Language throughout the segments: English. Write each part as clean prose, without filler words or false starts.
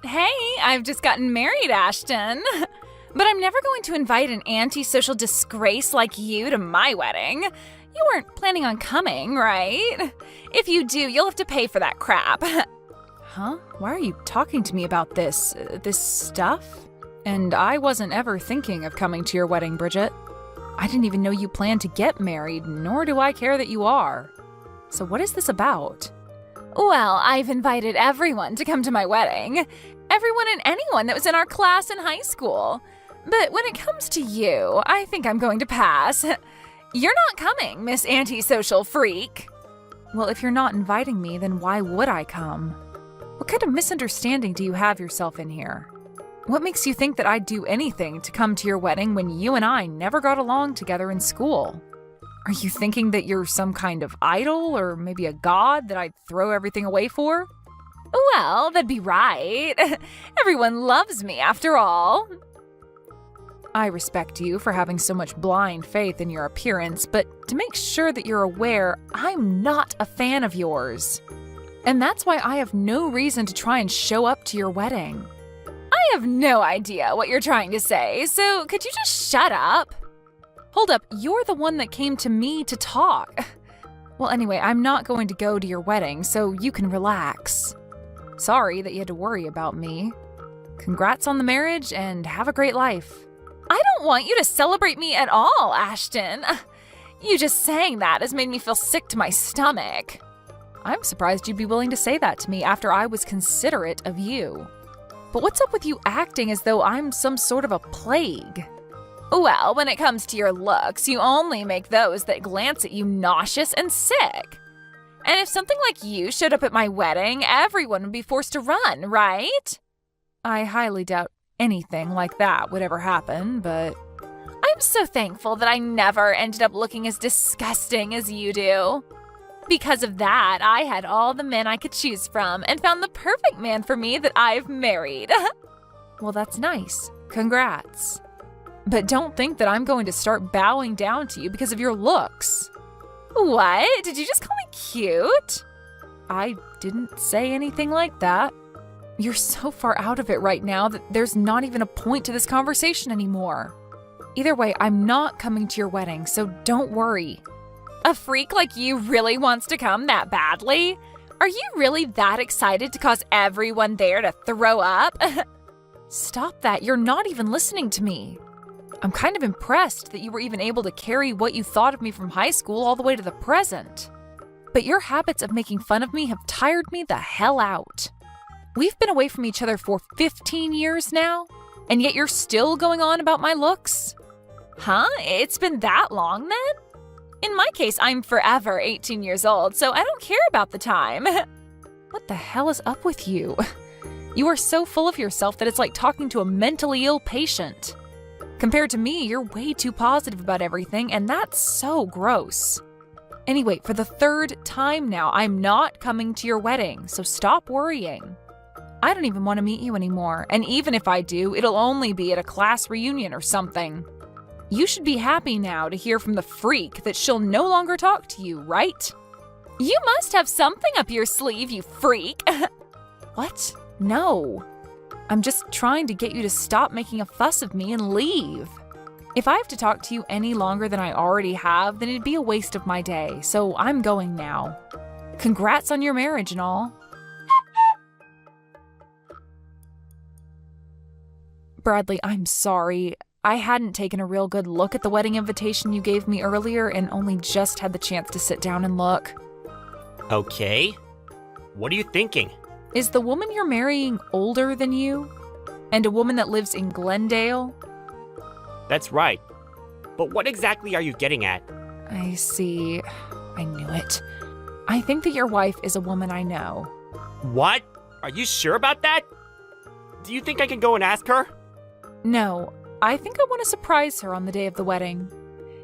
Hey, I've just gotten married, Ashton. But I'm never going to invite an antisocial disgrace like you to my wedding. You weren't planning on coming, right? If you do, you'll have to pay for that crap. Huh? Why are you talking to me about this stuff? And I wasn't ever thinking of coming to your wedding, Bridget. I didn't even know you planned to get married, nor do I care that you are. So what is this about? Well, I've invited everyone to come to my wedding. Everyone and anyone that was in our class in high school. But when it comes to you, I think I'm going to pass. You're not coming, Miss Antisocial Freak. Well, if you're not inviting me, then why would I come? What kind of misunderstanding do you have yourself in here? What makes you think that I'd do anything to come to your wedding when you and I never got along together in school? Are you thinking that you're some kind of idol or maybe a god that I'd throw everything away for? Well, that'd be right. Everyone loves me after all. I respect you for having so much blind faith in your appearance, but to make sure that you're aware, I'm not a fan of yours. And that's why I have no reason to try and show up to your wedding. I have no idea what you're trying to say, so could you just shut up? Hold up, you're the one that came to me to talk. Well, anyway, I'm not going to go to your wedding, so you can relax. Sorry that you had to worry about me. Congrats on the marriage and have a great life. I don't want you to celebrate me at all, Ashton. You just saying that has made me feel sick to my stomach. I'm surprised you'd be willing to say that to me after I was considerate of you. But what's up with you acting as though I'm some sort of a plague? Well, when it comes to your looks, you only make those that glance at you nauseous and sick. And if something like you showed up at my wedding, everyone would be forced to run, right? I highly doubt anything like that would ever happen, but I'm so thankful that I never ended up looking as disgusting as you do. Because of that, I had all the men I could choose from and found the perfect man for me that I've married. Well, that's nice. Congrats. But don't think that I'm going to start bowing down to you because of your looks. What? Did you just call me cute? I didn't say anything like that. You're so far out of it right now that there's not even a point to this conversation anymore. Either way, I'm not coming to your wedding, so don't worry. A freak like you really wants to come that badly? Are you really that excited to cause everyone there to throw up? Stop that, you're not even listening to me. I'm kind of impressed that you were even able to carry what you thought of me from high school all the way to the present. But your habits of making fun of me have tired me the hell out. We've been away from each other for 15 years now, and yet you're still going on about my looks? Huh? It's been that long then? In my case, I'm forever 18 years old, so I don't care about the time. What the hell is up with you? You are so full of yourself that it's like talking to a mentally ill patient. Compared to me, you're way too positive about everything, and that's so gross. Anyway, for the third time now, I'm not coming to your wedding, so stop worrying. I don't even want to meet you anymore, and even if I do, it'll only be at a class reunion or something. You should be happy now to hear from the freak that she'll no longer talk to you, right? You must have something up your sleeve, you freak. What? No. I'm just trying to get you to stop making a fuss of me and leave. If I have to talk to you any longer than I already have, then it'd be a waste of my day, so I'm going now. Congrats on your marriage and all. Bradley, I'm sorry. I hadn't taken a real good look at the wedding invitation you gave me earlier and only just had the chance to sit down and look. Okay. What are you thinking? Is the woman you're marrying older than you? And a woman that lives in Glendale? That's right. But what exactly are you getting at? I see. I knew it. I think that your wife is a woman I know. What? Are you sure about that? Do you think I can go and ask her? No, I think I want to surprise her on the day of the wedding.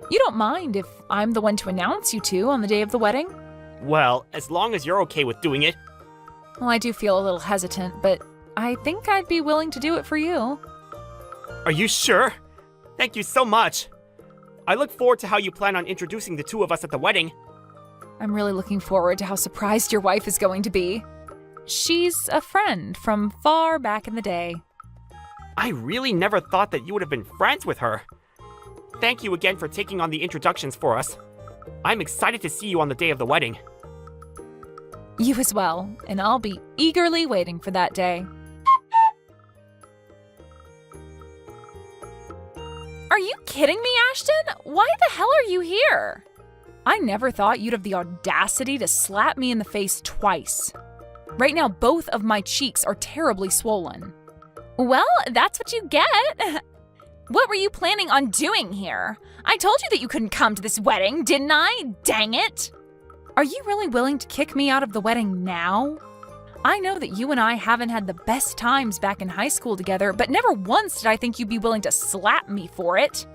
You don't mind if I'm the one to announce you two on the day of the wedding? Well, as long as you're okay with doing it. Well, I do feel a little hesitant, but I think I'd be willing to do it for you. Are you sure? Thank you so much. I look forward to how you plan on introducing the two of us at the wedding. I'm really looking forward to how surprised your wife is going to be. She's a friend from far back in the day. I really never thought that you would have been friends with her. Thank you again for taking on the introductions for us. I'm excited to see you on the day of the wedding. You as well, and I'll be eagerly waiting for that day. Are you kidding me, Ashton? Why the hell are you here? I never thought you'd have the audacity to slap me in the face twice. Right now, both of my cheeks are terribly swollen. Well, that's what you get. What were you planning on doing here? I told you that you couldn't come to this wedding, didn't I? Dang it! Are you really willing to kick me out of the wedding now? I know that you and I haven't had the best times back in high school together, but never once did I think you'd be willing to slap me for it.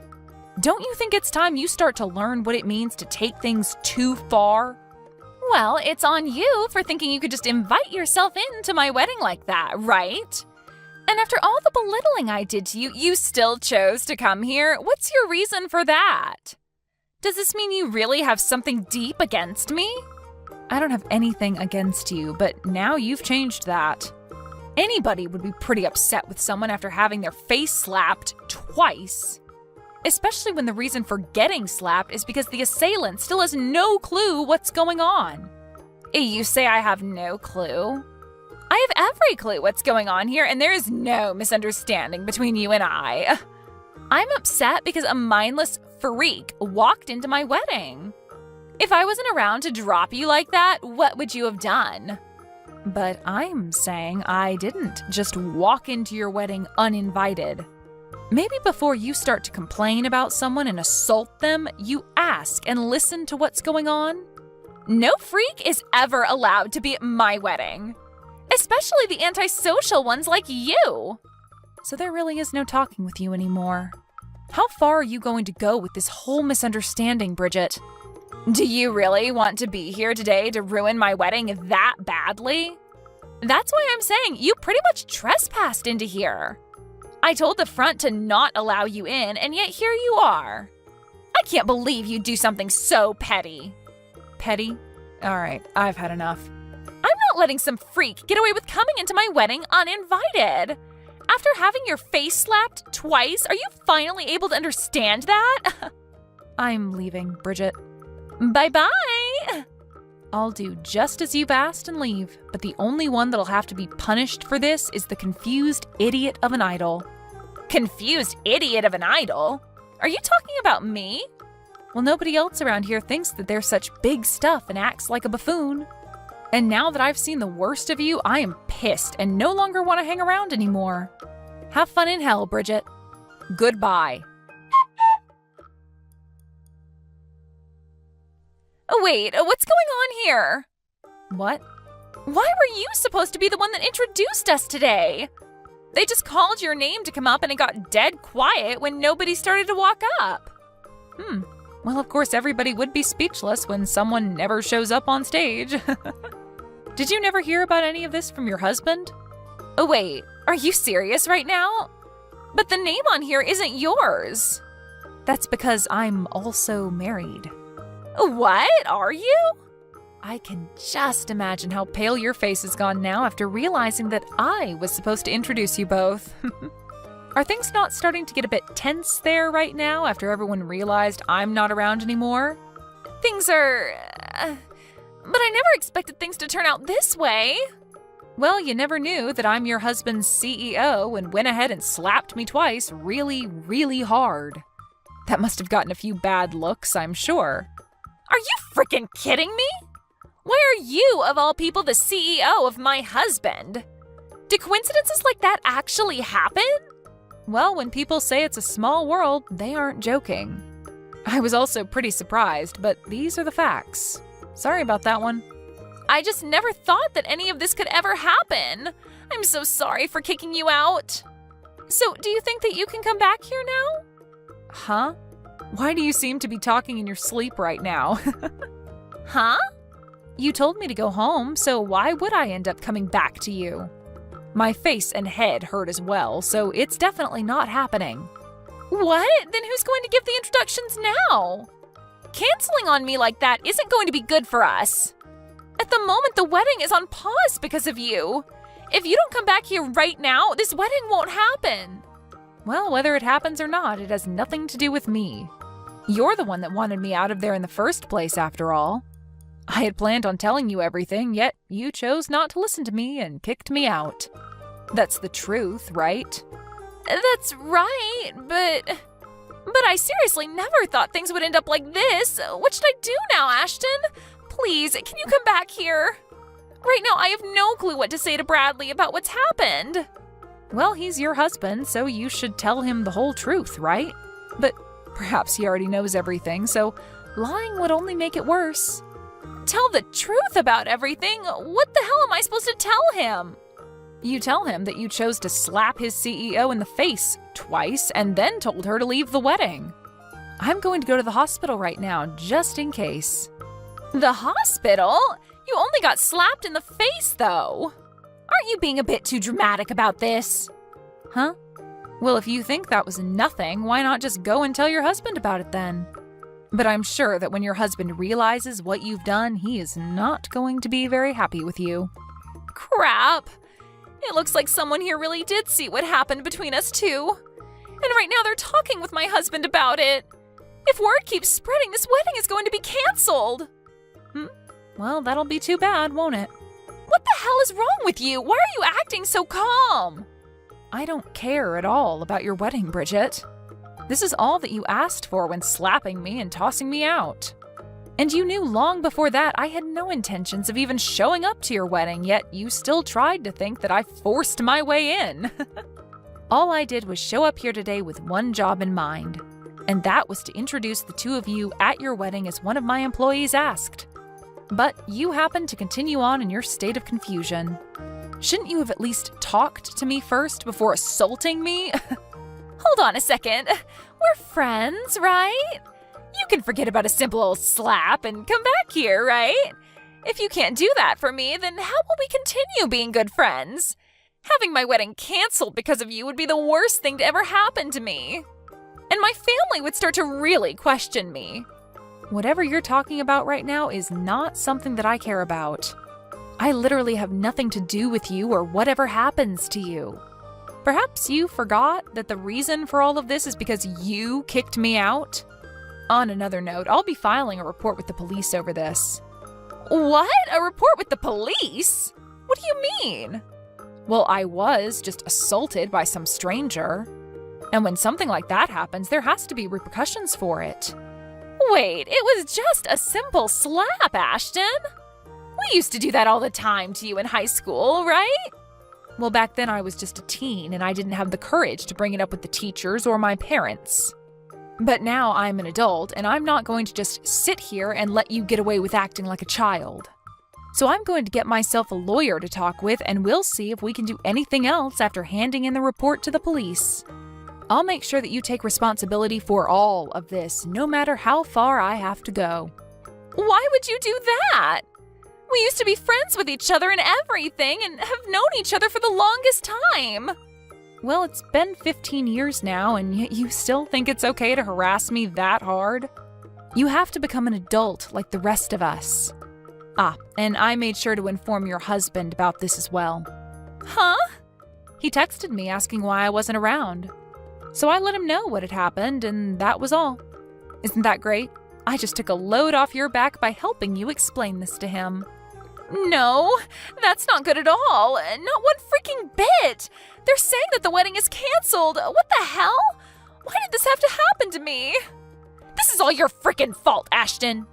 Don't you think it's time you start to learn what it means to take things too far? Well, it's on you for thinking you could just invite yourself into my wedding like that, right? And after all the belittling I did to you, you still chose to come here? What's your reason for that? Does this mean you really have something deep against me? I don't have anything against you, but now you've changed that. Anybody would be pretty upset with someone after having their face slapped twice. Especially when the reason for getting slapped is because the assailant still has no clue what's going on. You say I have no clue? I have every clue what's going on here, and there is no misunderstanding between you and I. I'm upset because a mindless freak walked into my wedding. If I wasn't around to drop you like that, what would you have done? But I'm saying I didn't just walk into your wedding uninvited. Maybe before you start to complain about someone and assault them, you ask and listen to what's going on. No freak is ever allowed to be at my wedding. Especially the antisocial ones like you. So there really is no talking with you anymore. How far are you going to go with this whole misunderstanding, Bridget? Do you really want to be here today to ruin my wedding that badly? That's why I'm saying you pretty much trespassed into here. I told the front to not allow you in, and yet here you are. I can't believe you'd do something so petty. Petty? All right, I've had enough. I'm not letting some freak get away with coming into my wedding uninvited. After having your face slapped twice, are you finally able to understand that? I'm leaving, Bridget. Bye-bye. I'll do just as you've asked and leave, but the only one that'll have to be punished for this is the confused idiot of an idol. Confused idiot of an idol? Are you talking about me? Well, nobody else around here thinks that they're such big stuff and acts like a buffoon. And now that I've seen the worst of you, I am pissed and no longer want to hang around anymore. Have fun in hell, Bridget. Goodbye. Wait, what's going on here? What? Why were you supposed to be the one that introduced us today? They just called your name to come up and it got dead quiet when nobody started to walk up. Well, of course, everybody would be speechless when someone never shows up on stage. Did you never hear about any of this from your husband? Oh, wait, are you serious right now? But the name on here isn't yours. That's because I'm also married. What? Are you? I can just imagine how pale your face has gone now after realizing that I was supposed to introduce you both. Are things not starting to get a bit tense there right now after everyone realized I'm not around anymore? Things are... But I never expected things to turn out this way. Well, you never knew that I'm your husband's CEO and went ahead and slapped me twice really, really hard. That must have gotten a few bad looks, I'm sure. Are you freaking kidding me? Why are you, of all people, the CEO of my husband? Do coincidences like that actually happen? Well, when people say it's a small world, they aren't joking. I was also pretty surprised, but these are the facts. Sorry about that one. I just never thought that any of this could ever happen. I'm so sorry for kicking you out. So, do you think that you can come back here now? Huh? Why do you seem to be talking in your sleep right now? Huh? You told me to go home, so why would I end up coming back to you? My face and head hurt as well, so it's definitely not happening. What? Then who's going to give the introductions now? Canceling on me like that isn't going to be good for us. at the moment, the wedding is on pause because of you. If you don't come back here right now, this wedding won't happen. Well, whether it happens or not, it has nothing to do with me. You're the one that wanted me out of there in the first place, after all. I had planned on telling you everything, yet you chose not to listen to me and kicked me out. That's the truth, right? That's right, but I seriously never thought things would end up like this. What should I do now, Ashton? Please, can you come back here? Right now, I have no clue what to say to Bradley about what's happened. Well, he's your husband, so you should tell him the whole truth, right? But perhaps he already knows everything, so lying would only make it worse. Tell the truth about everything? What the hell am I supposed to tell him? You tell him that you chose to slap his CEO in the face twice and then told her to leave the wedding. I'm going to go to the hospital right now, just in case. The hospital? You only got slapped in the face, though. Aren't you being a bit too dramatic about this? Huh? Well, if you think that was nothing, why not just go and tell your husband about it then? But I'm sure that when your husband realizes what you've done, he is not going to be very happy with you. Crap! It looks like someone here really did see what happened between us two. And right now they're talking with my husband about it. If word keeps spreading, this wedding is going to be canceled. Well, that'll be too bad, won't it? What the hell is wrong with you? Why are you acting so calm? I don't care at all about your wedding, Bridget. This is all that you asked for when slapping me and tossing me out. And you knew long before that I had no intentions of even showing up to your wedding, yet you still tried to think that I forced my way in. All I did was show up here today with one job in mind, and that was to introduce the two of you at your wedding as one of my employees asked. But you happened to continue on in your state of confusion. Shouldn't you have at least talked to me first before assaulting me? Hold on a second. We're friends, right? You can forget about a simple old slap and come back here, right? If you can't do that for me, then how will we continue being good friends? Having my wedding canceled because of you would be the worst thing to ever happen to me. And my family would start to really question me. Whatever you're talking about right now is not something that I care about. I literally have nothing to do with you or whatever happens to you. Perhaps you forgot that the reason for all of this is because you kicked me out? On another note, I'll be filing a report with the police over this. What? A report with the police? What do you mean? Well, I was just assaulted by some stranger. And when something like that happens, there has to be repercussions for it. Wait, it was just a simple slap, Ashton. We used to do that all the time to you in high school, right? Well, back then I was just a teen and I didn't have the courage to bring it up with the teachers or my parents. But now I'm an adult and I'm not going to just sit here and let you get away with acting like a child. So I'm going to get myself a lawyer to talk with and we'll see if we can do anything else after handing in the report to the police. I'll make sure that you take responsibility for all of this, no matter how far I have to go. Why would you do that? We used to be friends with each other and everything and have known each other for the longest time. Well, it's been 15 years now, and yet you still think it's okay to harass me that hard? You have to become an adult like the rest of us. Ah, and I made sure to inform your husband about this as well. Huh? He texted me asking why I wasn't around. So I let him know what had happened, and that was all. Isn't that great? I just took a load off your back by helping you explain this to him. No, that's not good at all. Not one freaking bit. They're saying that the wedding is canceled. What the hell? Why did this have to happen to me? This is all your freaking fault, Ashton.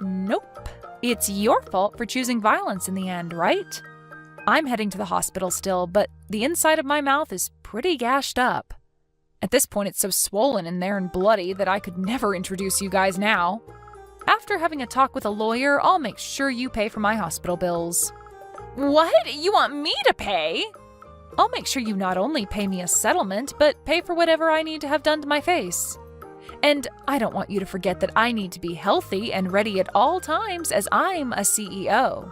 Nope. It's your fault for choosing violence in the end, right? I'm heading to the hospital still, but the inside of my mouth is pretty gashed up. At this point, it's so swollen in there and bloody that I could never introduce you guys now. After having a talk with a lawyer, I'll make sure you pay for my hospital bills. What? You want me to pay? I'll make sure you not only pay me a settlement, but pay for whatever I need to have done to my face. And I don't want you to forget that I need to be healthy and ready at all times as I'm a CEO.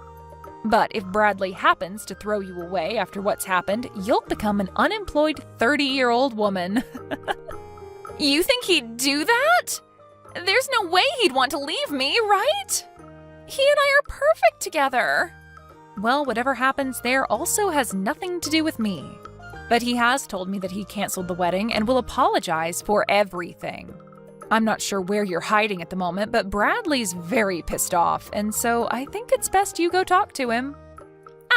But if Bradley happens to throw you away after what's happened, you'll become an unemployed 30-year-old woman. You think he'd do that? There's no way he'd want to leave me, right? He and I are perfect together. Well, whatever happens there also has nothing to do with me. But he has told me that he canceled the wedding and will apologize for everything. I'm not sure where you're hiding at the moment, but Bradley's very pissed off, and so I think it's best you go talk to him.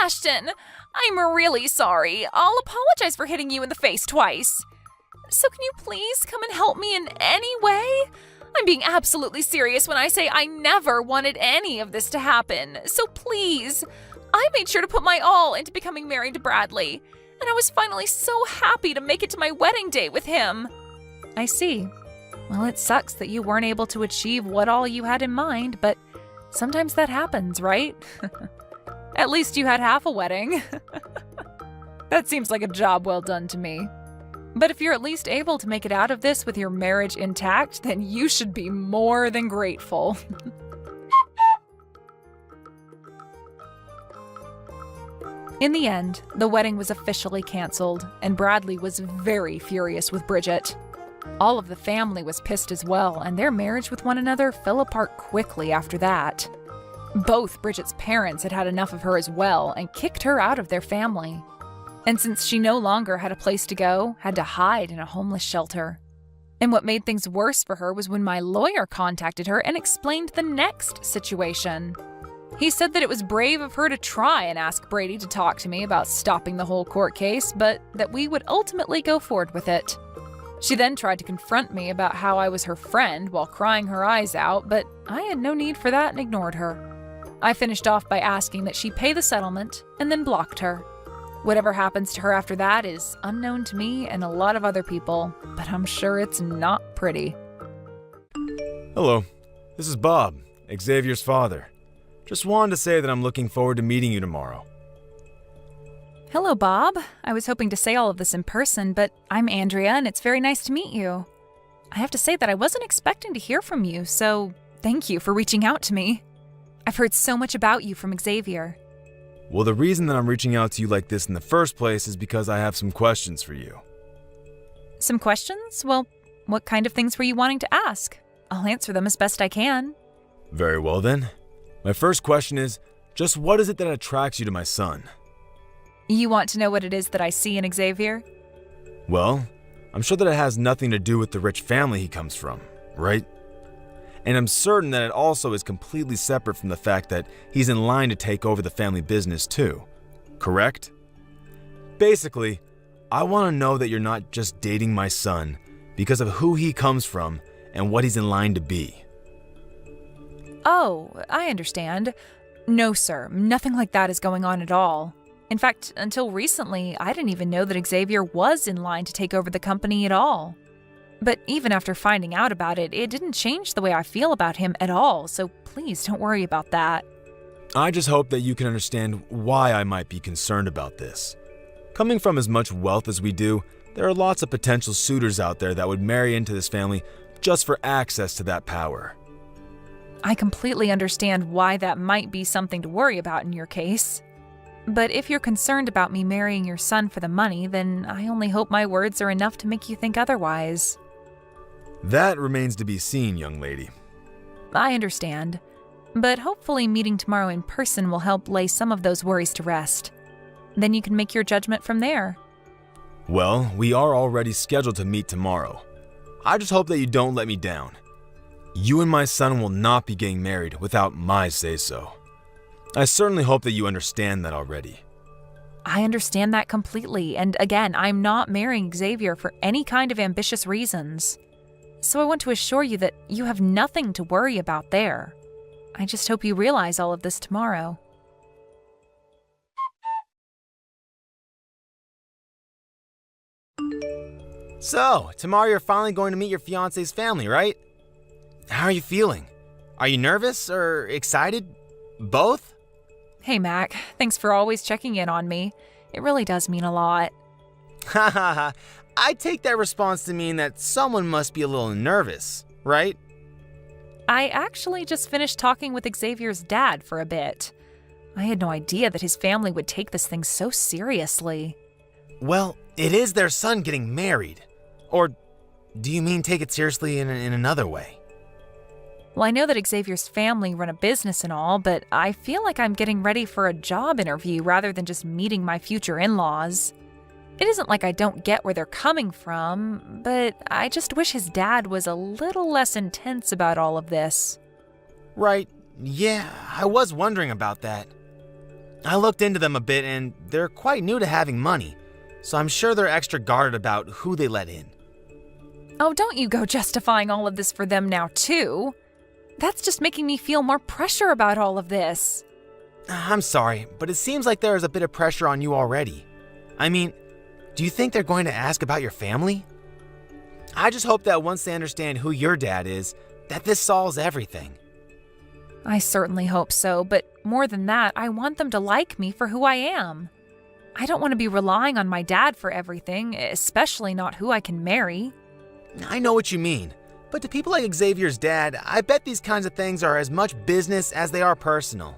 Ashton, I'm really sorry. I'll apologize for hitting you in the face twice. So can you please come and help me in any way? I'm being absolutely serious when I say I never wanted any of this to happen. So please, I made sure to put my all into becoming married to Bradley, and I was finally so happy to make it to my wedding day with him. I see. Well, it sucks that you weren't able to achieve what all you had in mind, but sometimes that happens, right? At least you had half a wedding. That seems like a job well done to me. But if you're at least able to make it out of this with your marriage intact, then you should be more than grateful. In the end, the wedding was officially canceled, and Bradley was very furious with Bridget. All of the family was pissed as well, and their marriage with one another fell apart quickly after that. Both Bridget's parents had had enough of her as well and kicked her out of their family. And since she no longer had a place to go, had to hide in a homeless shelter. And what made things worse for her was when my lawyer contacted her and explained the next situation. He said that it was brave of her to try and ask Brady to talk to me about stopping the whole court case, but that we would ultimately go forward with it. She then tried to confront me about how I was her friend while crying her eyes out, but I had no need for that and ignored her. I finished off by asking that she pay the settlement and then blocked her. Whatever happens to her after that is unknown to me and a lot of other people, but I'm sure it's not pretty. Hello, this is Bob, Xavier's father. Just wanted to say that I'm looking forward to meeting you tomorrow. Hello, Bob. I was hoping to say all of this in person, but I'm Andrea and it's very nice to meet you. I have to say that I wasn't expecting to hear from you, so thank you for reaching out to me. I've heard so much about you from Xavier. Well, the reason that I'm reaching out to you like this in the first place is because I have some questions for you. Some questions? Well, what kind of things were you wanting to ask? I'll answer them as best I can. Very well then. My first question is, just what is it that attracts you to my son? You want to know what it is that I see in Xavier? Well, I'm sure that it has nothing to do with the rich family he comes from, right? And I'm certain that it also is completely separate from the fact that he's in line to take over the family business too, correct? Basically, I want to know that you're not just dating my son because of who he comes from and what he's in line to be. Oh, I understand. No, sir, nothing like that is going on at all. In fact, until recently, I didn't even know that Xavier was in line to take over the company at all. But even after finding out about it, it didn't change the way I feel about him at all, so please don't worry about that. I just hope that you can understand why I might be concerned about this. Coming from as much wealth as we do, there are lots of potential suitors out there that would marry into this family just for access to that power. I completely understand why that might be something to worry about in your case. But if you're concerned about me marrying your son for the money, then I only hope my words are enough to make you think otherwise. That remains to be seen, young lady. I understand. But hopefully meeting tomorrow in person will help lay some of those worries to rest. Then you can make your judgment from there. Well, we are already scheduled to meet tomorrow. I just hope that you don't let me down. You and my son will not be getting married without my say-so. I certainly hope that you understand that already. I understand that completely, and again, I'm not marrying Xavier for any kind of ambitious reasons. So I want to assure you that you have nothing to worry about there. I just hope you realize all of this tomorrow. So, tomorrow you're finally going to meet your fiancé's family, right? How are you feeling? Are you nervous or excited? Both? Hey, Mac. Thanks for always checking in on me. It really does mean a lot. Ha ha ha. I take that response to mean that someone must be a little nervous, right? I actually just finished talking with Xavier's dad for a bit. I had no idea that his family would take this thing so seriously. Well, it is their son getting married. Or do you mean take it seriously in another way? Well, I know that Xavier's family run a business and all, but I feel like I'm getting ready for a job interview rather than just meeting my future in-laws. It isn't like I don't get where they're coming from, but I just wish his dad was a little less intense about all of this. Right, yeah, I was wondering about that. I looked into them a bit and they're quite new to having money, so I'm sure they're extra guarded about who they let in. Oh, don't you go justifying all of this for them now, too. That's just making me feel more pressure about all of this. I'm sorry, but it seems like there is a bit of pressure on you already. I mean, do you think they're going to ask about your family? I just hope that once they understand who your dad is, that this solves everything. I certainly hope so, but more than that, I want them to like me for who I am. I don't want to be relying on my dad for everything, especially not who I can marry. I know what you mean, but to people like Xavier's dad, I bet these kinds of things are as much business as they are personal.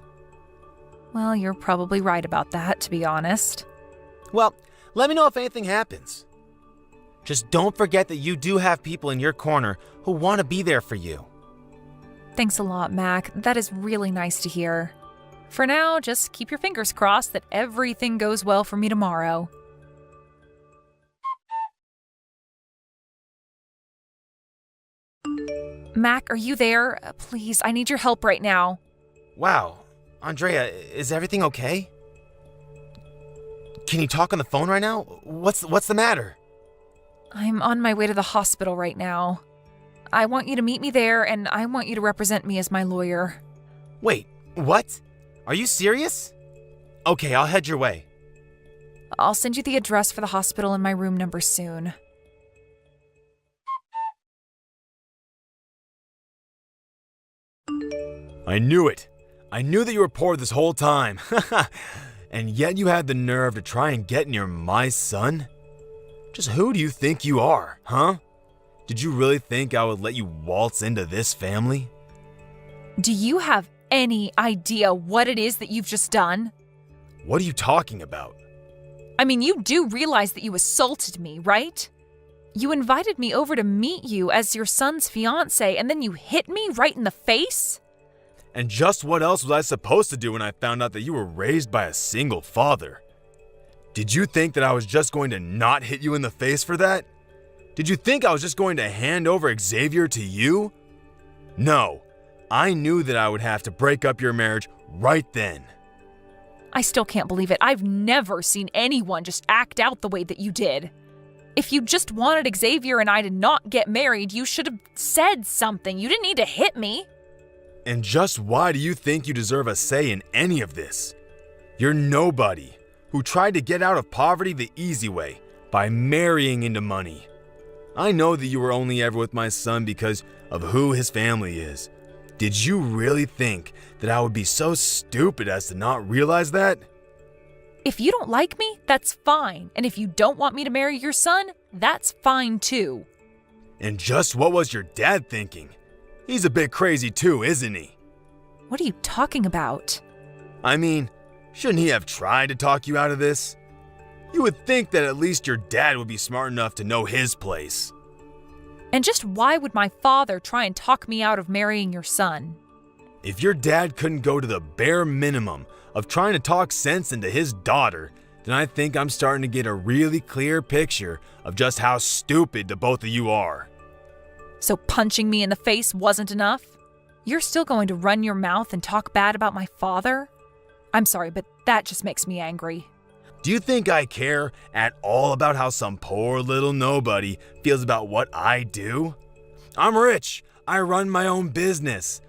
Well, you're probably right about that, to be honest. Well, let me know if anything happens. Just don't forget that you do have people in your corner who want to be there for you. Thanks a lot, Mac. That is really nice to hear. For now, just keep your fingers crossed that everything goes well for me tomorrow. Mac, are you there? Please, I need your help right now. Wow, Andrea, is everything okay? Can you talk on the phone right now? What's the matter? I'm on my way to the hospital right now. I want you to meet me there, and I want you to represent me as my lawyer. Wait, what? Are you serious? Okay, I'll head your way. I'll send you the address for the hospital and my room number soon. I knew it. I knew that you were poor this whole time. And yet you had the nerve to try and get near my son? Just who do you think you are, huh? Did you really think I would let you waltz into this family? Do you have any idea what it is that you've just done? What are you talking about? I mean, you do realize that you assaulted me, right? You invited me over to meet you as your son's fiancé, and then you hit me right in the face? And just what else was I supposed to do when I found out that you were raised by a single father? Did you think that I was just going to not hit you in the face for that? Did you think I was just going to hand over Xavier to you? No, I knew that I would have to break up your marriage right then. I still can't believe it. I've never seen anyone just act out the way that you did. If you just wanted Xavier and I to not get married, you should have said something. You didn't need to hit me. And just why do you think you deserve a say in any of this? You're nobody who tried to get out of poverty the easy way by marrying into money. I know that you were only ever with my son because of who his family is. Did you really think that I would be so stupid as to not realize that? If you don't like me, that's fine. And if you don't want me to marry your son, that's fine too. And just what was your dad thinking? He's a bit crazy too, isn't he? What are you talking about? I mean, shouldn't he have tried to talk you out of this? You would think that at least your dad would be smart enough to know his place. And just why would my father try and talk me out of marrying your son? If your dad couldn't go to the bare minimum of trying to talk sense into his daughter, then I think I'm starting to get a really clear picture of just how stupid the both of you are. So punching me in the face wasn't enough? You're still going to run your mouth and talk bad about my father? I'm sorry, but that just makes me angry. Do you think I care at all about how some poor little nobody feels about what I do? I'm rich. I run my own business.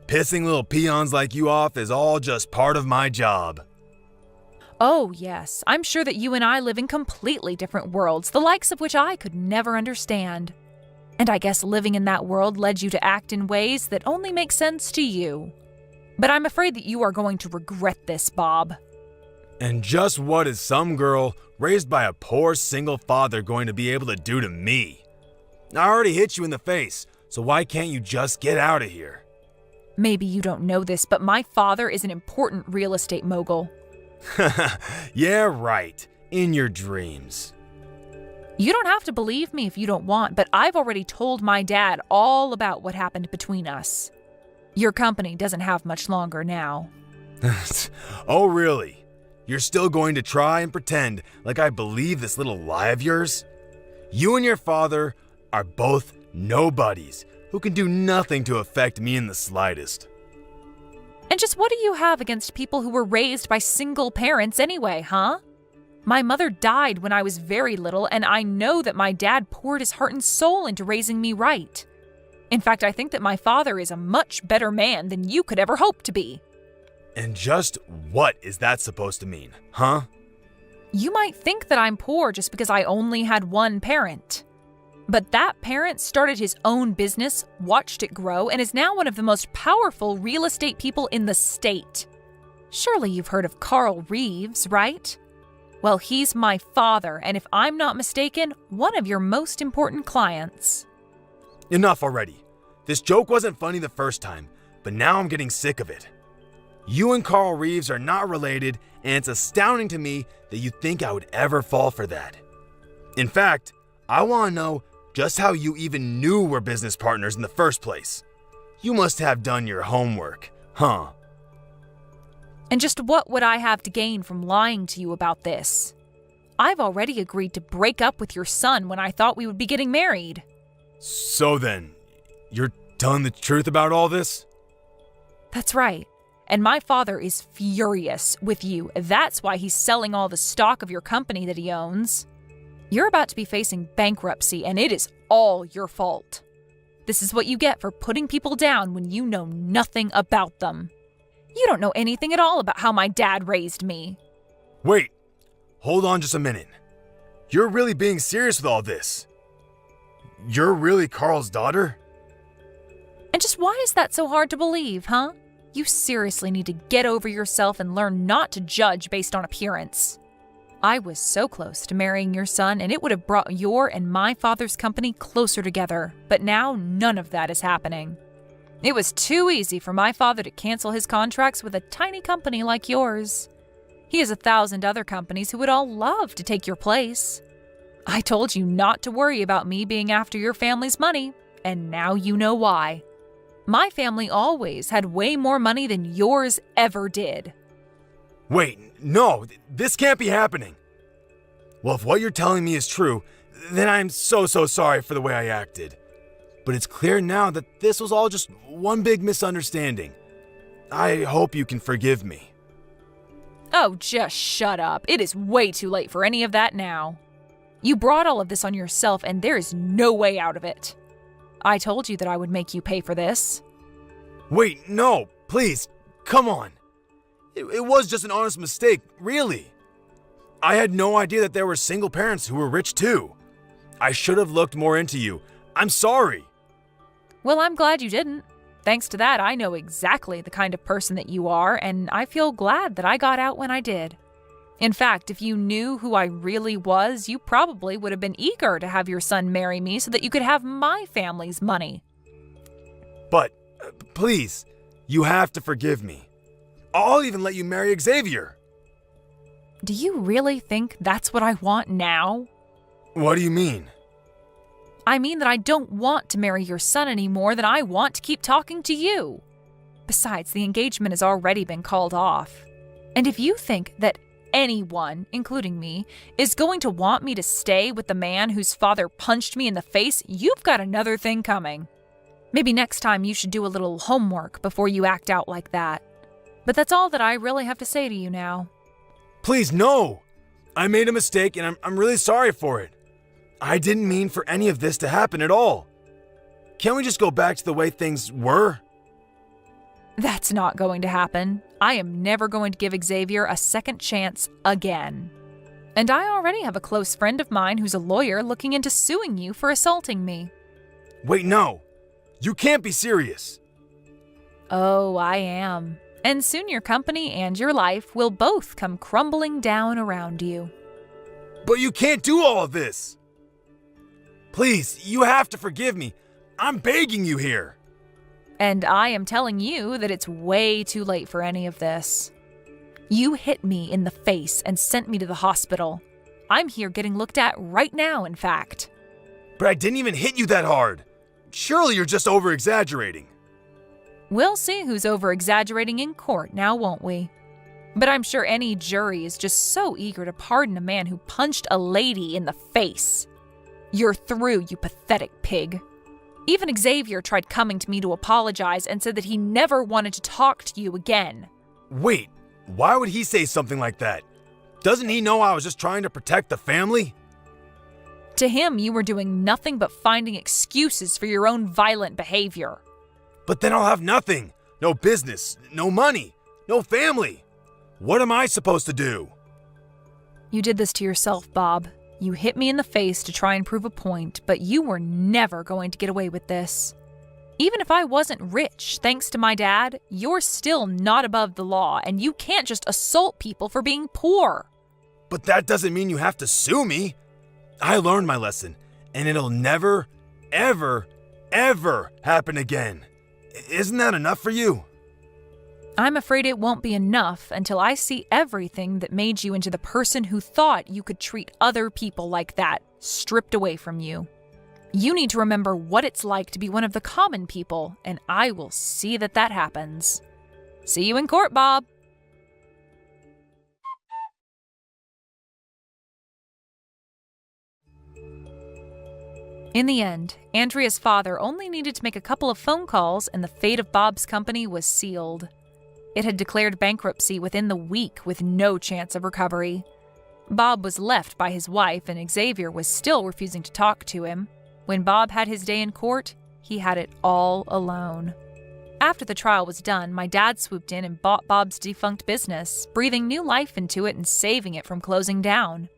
Pissing little peons like you off is all just part of my job. Oh, yes. I'm sure that you and I live in completely different worlds, the likes of which I could never understand. And I guess living in that world led you to act in ways that only make sense to you. But I'm afraid that you are going to regret this, Bob. And just what is some girl raised by a poor single father going to be able to do to me? I already hit you in the face, so why can't you just get out of here? Maybe you don't know this, but my father is an important real estate mogul. Yeah, right. In your dreams. You don't have to believe me if you don't want, but I've already told my dad all about what happened between us. Your company doesn't have much longer now. Oh, really? You're still going to try and pretend like I believe this little lie of yours? You and your father are both nobodies who can do nothing to affect me in the slightest. And just what do you have against people who were raised by single parents anyway, huh? My mother died when I was very little, and I know that my dad poured his heart and soul into raising me right. In fact, I think that my father is a much better man than you could ever hope to be. And just what is that supposed to mean, huh? You might think that I'm poor just because I only had one parent. But that parent started his own business, watched it grow, and is now one of the most powerful real estate people in the state. Surely you've heard of Carl Reeves, right? Well, he's my father, and if I'm not mistaken, one of your most important clients. Enough already. This joke wasn't funny the first time, but now I'm getting sick of it. You and Carl Reeves are not related, and it's astounding to me that you think I would ever fall for that. In fact, I want to know just how you even knew we're business partners in the first place. You must have done your homework, huh? And just what would I have to gain from lying to you about this? I've already agreed to break up with your son when I thought we would be getting married. So then, you're telling the truth about all this? That's right. And my father is furious with you. That's why he's selling all the stock of your company that he owns. You're about to be facing bankruptcy, and it is all your fault. This is what you get for putting people down when you know nothing about them. You don't know anything at all about how my dad raised me. Wait, hold on just a minute. You're really being serious with all this? You're really Carl's daughter? And just why is that so hard to believe, huh? You seriously need to get over yourself and learn not to judge based on appearance. I was so close to marrying your son, and it would have brought your and my father's company closer together, but now none of that is happening. It was too easy for my father to cancel his contracts with a tiny company like yours. He has 1,000 other companies who would all love to take your place. I told you not to worry about me being after your family's money, and now you know why. My family always had way more money than yours ever did. Wait, no, this can't be happening. Well, if what you're telling me is true, then I'm so sorry for the way I acted. But it's clear now that this was all just one big misunderstanding. I hope you can forgive me. Oh, just shut up. It is way too late for any of that now. You brought all of this on yourself, and there is no way out of it. I told you that I would make you pay for this. Wait, no, please, come on. It was just an honest mistake, really. I had no idea that there were single parents who were rich too. I should have looked more into you. I'm sorry. Well, I'm glad you didn't. Thanks to that, I know exactly the kind of person that you are, and I feel glad that I got out when I did. In fact, if you knew who I really was, you probably would have been eager to have your son marry me so that you could have my family's money. But, please, you have to forgive me. I'll even let you marry Xavier. Do you really think that's what I want now? What do you mean? I mean that I don't want to marry your son any more than I want to keep talking to you. Besides, the engagement has already been called off. And if you think that anyone, including me, is going to want me to stay with the man whose father punched me in the face, you've got another thing coming. Maybe next time you should do a little homework before you act out like that. But that's all that I really have to say to you now. Please, no! I made a mistake and I'm really sorry for it. I didn't mean for any of this to happen at all. Can't we just go back to the way things were? That's not going to happen. I am never going to give Xavier a second chance again. And I already have a close friend of mine who's a lawyer looking into suing you for assaulting me. Wait, no. You can't be serious. Oh, I am. And soon your company and your life will both come crumbling down around you. But you can't do all of this. Please, you have to forgive me. I'm begging you here. And I am telling you that it's way too late for any of this. You hit me in the face and sent me to the hospital. I'm here getting looked at right now, in fact. But I didn't even hit you that hard. Surely you're just over-exaggerating. We'll see who's over-exaggerating in court now, won't we? But I'm sure any jury is just so eager to pardon a man who punched a lady in the face. You're through, you pathetic pig. Even Xavier tried coming to me to apologize and said that he never wanted to talk to you again. Wait, why would he say something like that? Doesn't he know I was just trying to protect the family? To him, you were doing nothing but finding excuses for your own violent behavior. But then I'll have nothing. No business, no money, no family. What am I supposed to do? You did this to yourself, Bob. You hit me in the face to try and prove a point, but you were never going to get away with this. Even if I wasn't rich, thanks to my dad, you're still not above the law, and you can't just assault people for being poor. But that doesn't mean you have to sue me. I learned my lesson, and it'll never, ever, ever happen again. Isn't that enough for you? I'm afraid it won't be enough until I see everything that made you into the person who thought you could treat other people like that, stripped away from you. You need to remember what it's like to be one of the common people, and I will see that that happens. See you in court, Bob. In the end, Andrea's father only needed to make a couple of phone calls and the fate of Bob's company was sealed. It had declared bankruptcy within the week with no chance of recovery. Bob was left by his wife and Xavier was still refusing to talk to him. When Bob had his day in court, he had it all alone. After the trial was done, my dad swooped in and bought Bob's defunct business, breathing new life into it and saving it from closing down.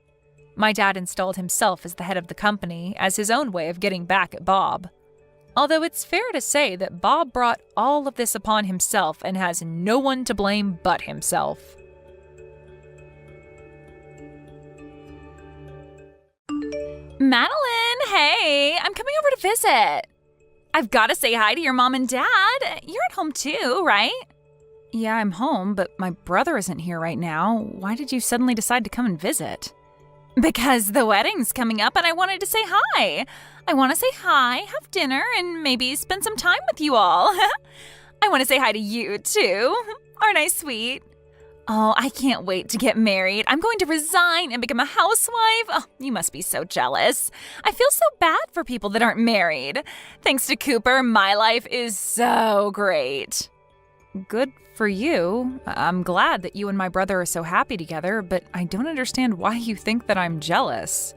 My dad installed himself as the head of the company as his own way of getting back at Bob. Although it's fair to say that Bob brought all of this upon himself and has no one to blame but himself. Madeline, hey, I'm coming over to visit. I've got to say hi to your mom and dad. You're at home too, right? Yeah, I'm home, but my brother isn't here right now. Why did you suddenly decide to come and visit? Because the wedding's coming up and I wanted to say hi. I want to say hi, have dinner, and maybe spend some time with you all. I want to say hi to you, too. Aren't I sweet? Oh, I can't wait to get married. I'm going to resign and become a housewife. Oh, you must be so jealous. I feel so bad for people that aren't married. Thanks to Cooper, my life is so great. Good for you. I'm glad that you and my brother are so happy together, but I don't understand why you think that I'm jealous.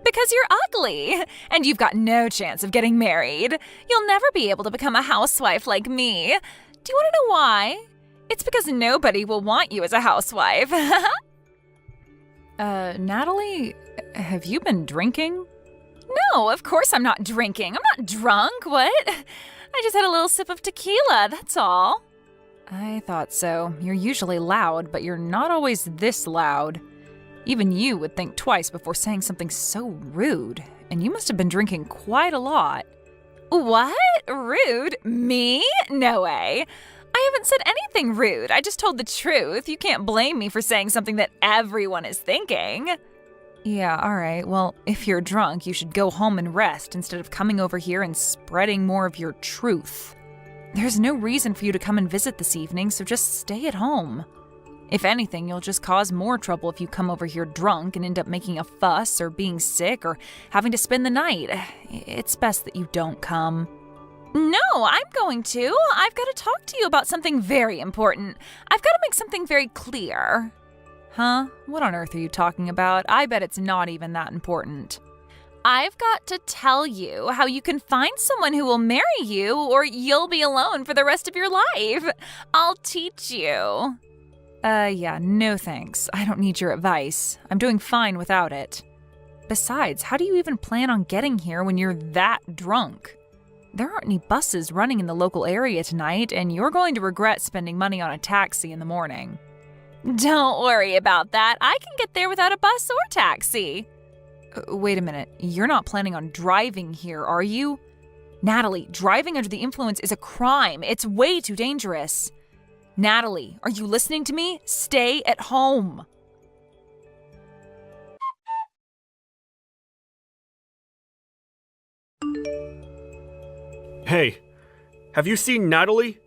Because you're ugly, and you've got no chance of getting married. You'll never be able to become a housewife like me. Do you want to know why? It's because nobody will want you as a housewife. Natalie, have you been drinking? No, of course I'm not drinking. I'm not drunk, what? I just had a little sip of tequila, that's all. I thought so. You're usually loud, but you're not always this loud. Even you would think twice before saying something so rude, and you must have been drinking quite a lot. What? Rude? Me? No way. I haven't said anything rude. I just told the truth. You can't blame me for saying something that everyone is thinking. Yeah, all right. Well, if you're drunk, you should go home and rest instead of coming over here and spreading more of your truth. There's no reason for you to come and visit this evening, so just stay at home. If anything, you'll just cause more trouble if you come over here drunk and end up making a fuss or being sick or having to spend the night. It's best that you don't come. No, I'm going to. I've got to talk to you about something very important. I've got to make something very clear. Huh? What on earth are you talking about? I bet it's not even that important. I've got to tell you how you can find someone who will marry you or you'll be alone for the rest of your life. I'll teach you. Yeah, no thanks. I don't need your advice. I'm doing fine without it. Besides, how do you even plan on getting here when you're that drunk? There aren't any buses running in the local area tonight, and you're going to regret spending money on a taxi in the morning. Don't worry about that. I can get there without a bus or taxi. Wait a minute. You're not planning on driving here, are you? Natalie, driving under the influence is a crime. It's way too dangerous. Natalie, are you listening to me? Stay at home. Hey, have you seen Natalie?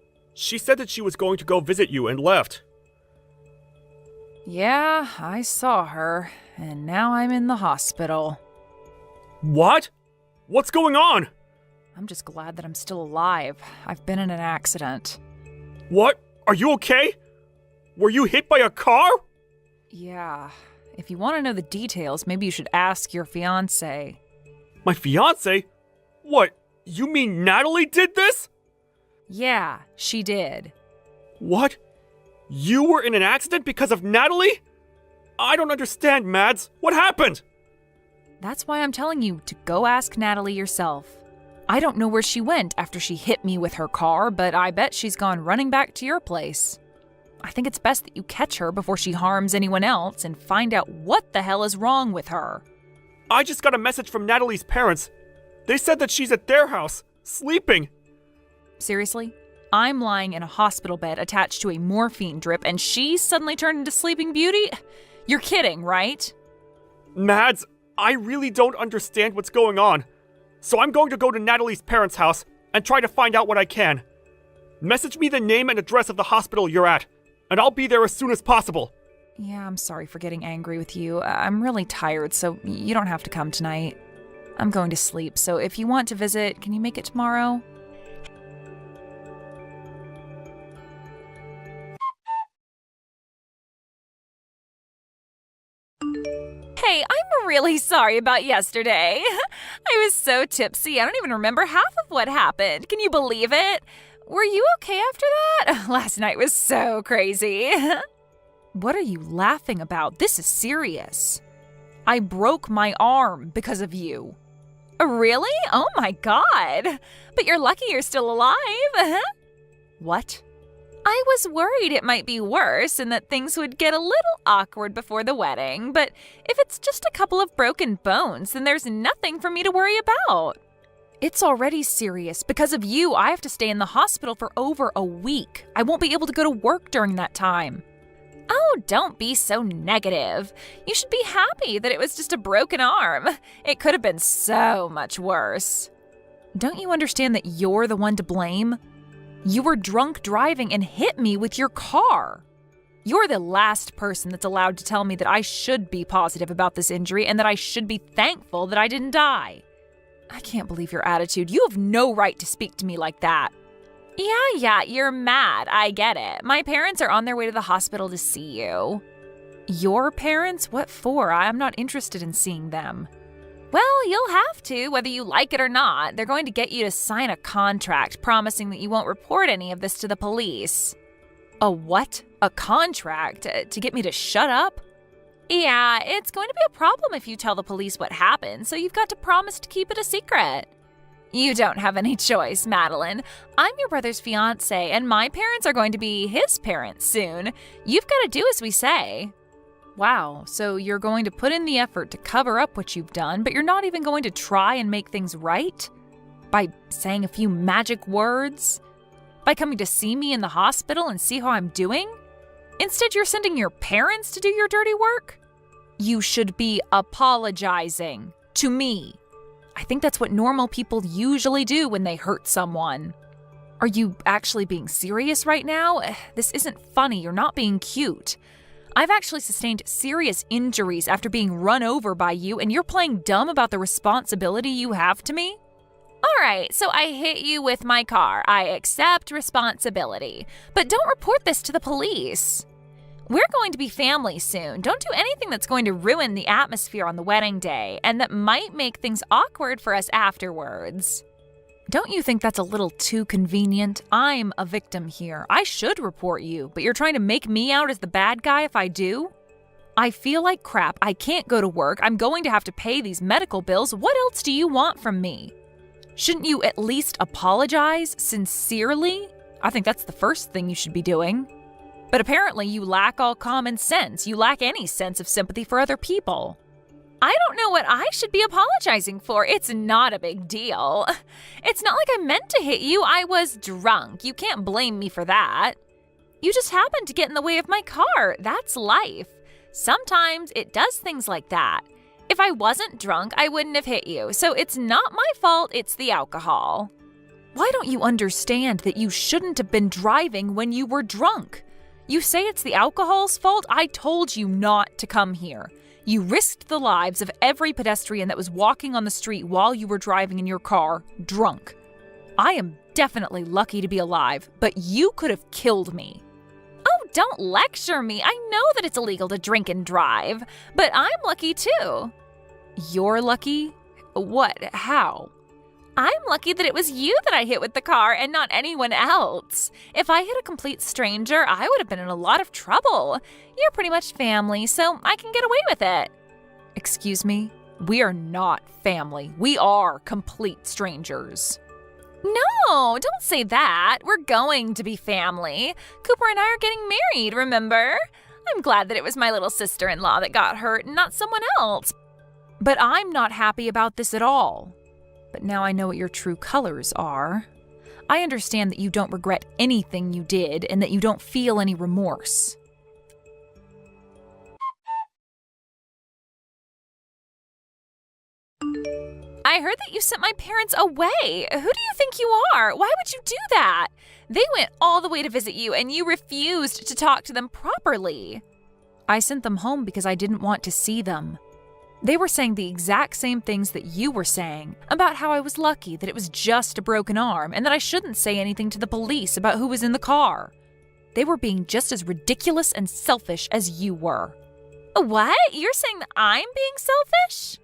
She said that she was going to go visit you and left. Yeah, I saw her, and now I'm in the hospital. What? What's going on? I'm just glad that I'm still alive. I've been in an accident. What? Are you okay? Were you hit by a car? Yeah. If you want to know the details, maybe you should ask your fiancé. My fiance? What? You mean Natalie did this? Yeah, she did. What? You were in an accident because of Natalie? I don't understand, Mads. What happened? That's why I'm telling you to go ask Natalie yourself. I don't know where she went after she hit me with her car, but I bet she's gone running back to your place. I think it's best that you catch her before she harms anyone else and find out what the hell is wrong with her. I just got a message from Natalie's parents. They said that she's at their house, sleeping. Seriously? I'm lying in a hospital bed attached to a morphine drip and she suddenly turned into Sleeping Beauty? You're kidding, right? Mads, I really don't understand what's going on. So I'm going to go to Natalie's parents' house and try to find out what I can. Message me the name and address of the hospital you're at, and I'll be there as soon as possible. Yeah, I'm sorry for getting angry with you. I'm really tired, so you don't have to come tonight. I'm going to sleep, so if you want to visit, can you make it tomorrow? Hey, I'm really sorry about yesterday. I was so tipsy, I don't even remember half of what happened. Can you believe it? Were you okay after that? Last night was so crazy. What are you laughing about? This is serious. I broke my arm because of you. Really? Oh my God. But you're lucky you're still alive. What? I was worried it might be worse and that things would get a little awkward before the wedding, but if it's just a couple of broken bones, then there's nothing for me to worry about. It's already serious. Because of you, I have to stay in the hospital for over a week. I won't be able to go to work during that time. Oh, don't be so negative. You should be happy that it was just a broken arm. It could have been so much worse. Don't you understand that you're the one to blame? You were drunk driving and hit me with your car. You're the last person that's allowed to tell me that I should be positive about this injury and that I should be thankful that I didn't die. I can't believe your attitude. You have no right to speak to me like that. Yeah, you're mad. I get it. My parents are on their way to the hospital to see you. Your parents? What for? I'm not interested in seeing them. Well, you'll have to, whether you like it or not. They're going to get you to sign a contract promising that you won't report any of this to the police. A what? A contract? To get me to shut up? Yeah, it's going to be a problem if you tell the police what happened, so you've got to promise to keep it a secret. You don't have any choice, Madeline. I'm your brother's fiancé, and my parents are going to be his parents soon. You've got to do as we say. Wow, so you're going to put in the effort to cover up what you've done, but you're not even going to try and make things right? By saying a few magic words? By coming to see me in the hospital and see how I'm doing? Instead, you're sending your parents to do your dirty work? You should be apologizing to me. I think that's what normal people usually do when they hurt someone. Are you actually being serious right now? This isn't funny. You're not being cute. I've actually sustained serious injuries after being run over by you, and you're playing dumb about the responsibility you have to me? All right, so I hit you with my car. I accept responsibility. But don't report this to the police. We're going to be family soon. Don't do anything that's going to ruin the atmosphere on the wedding day, and that might make things awkward for us afterwards. Don't you think that's a little too convenient? I'm a victim here. I should report you, but you're trying to make me out as the bad guy if I do? I feel like crap. I can't go to work. I'm going to have to pay these medical bills. What else do you want from me? Shouldn't you at least apologize sincerely? I think that's the first thing you should be doing. But apparently you lack all common sense. You lack any sense of sympathy for other people. I don't know what I should be apologizing for. It's not a big deal. It's not like I meant to hit you. I was drunk. You can't blame me for that. You just happened to get in the way of my car. That's life. Sometimes it does things like that. If I wasn't drunk, I wouldn't have hit you. So it's not my fault, it's the alcohol. Why don't you understand that you shouldn't have been driving when you were drunk? You say it's the alcohol's fault? I told you not to come here. You risked the lives of every pedestrian that was walking on the street while you were driving in your car, drunk. I am definitely lucky to be alive, but you could have killed me. Oh, don't lecture me. I know that it's illegal to drink and drive, but I'm lucky too. You're lucky? What? How? I'm lucky that it was you that I hit with the car and not anyone else. If I hit a complete stranger, I would have been in a lot of trouble. You're pretty much family, so I can get away with it. Excuse me? We are not family. We are complete strangers. No, don't say that. We're going to be family. Cooper and I are getting married, remember? I'm glad that it was my little sister-in-law that got hurt and not someone else. But I'm not happy about this at all. But now I know what your true colors are. I understand that you don't regret anything you did and that you don't feel any remorse. I heard that you sent my parents away. Who do you think you are? Why would you do that? They went all the way to visit you and you refused to talk to them properly. I sent them home because I didn't want to see them. They were saying the exact same things that you were saying about how I was lucky that it was just a broken arm and that I shouldn't say anything to the police about who was in the car. They were being just as ridiculous and selfish as you were. What? You're saying that I'm being selfish?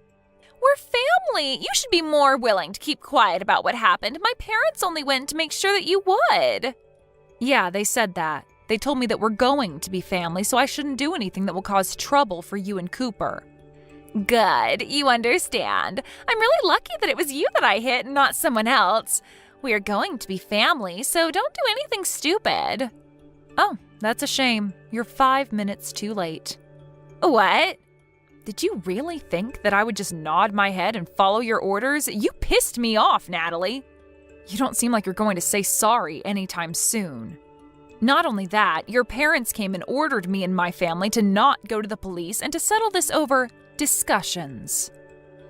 We're family. You should be more willing to keep quiet about what happened. My parents only went to make sure that you would. Yeah, they said that. They told me that we're going to be family, so I shouldn't do anything that will cause trouble for you and Cooper. Good, you understand. I'm really lucky that it was you that I hit and not someone else. We are going to be family, so don't do anything stupid. Oh, that's a shame. You're 5 minutes too late. What? Did you really think that I would just nod my head and follow your orders? You pissed me off, Natalie. You don't seem like you're going to say sorry anytime soon. Not only that, your parents came and ordered me and my family to not go to the police and to settle this over discussions.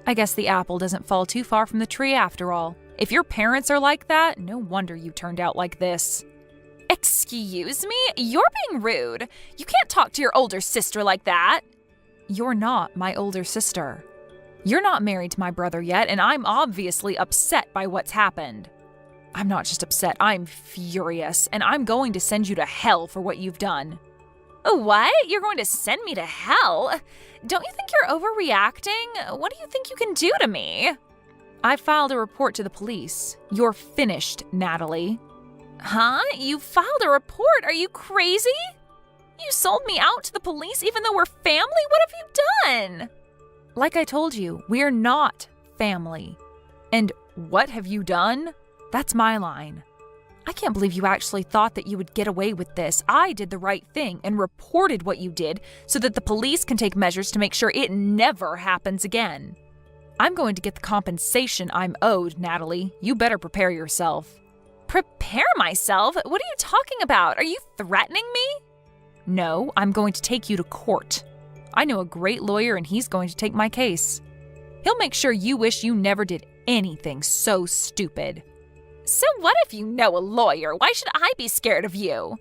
I guess the apple doesn't fall too far from the tree after all. If your parents are like that, no wonder you turned out like this. Excuse me? You're being rude. You can't talk to your older sister like that. You're not my older sister. You're not married to my brother yet, and I'm obviously upset by what's happened. I'm not just upset, I'm furious, and I'm going to send you to hell for what you've done. What? You're going to send me to hell? Don't you think you're overreacting? What do you think you can do to me? I filed a report to the police. You're finished, Natalie. Huh? You filed a report? Are you crazy? You sold me out to the police even though we're family? What have you done? Like I told you, we're not family. And what have you done? That's my line. I can't believe you actually thought that you would get away with this. I did the right thing and reported what you did so that the police can take measures to make sure it never happens again. I'm going to get the compensation I'm owed, Natalie. You better prepare yourself. Prepare myself? What are you talking about? Are you threatening me? No, I'm going to take you to court. I know a great lawyer and he's going to take my case. He'll make sure you wish you never did anything so stupid. So what if you know a lawyer? Why should I be scared of you?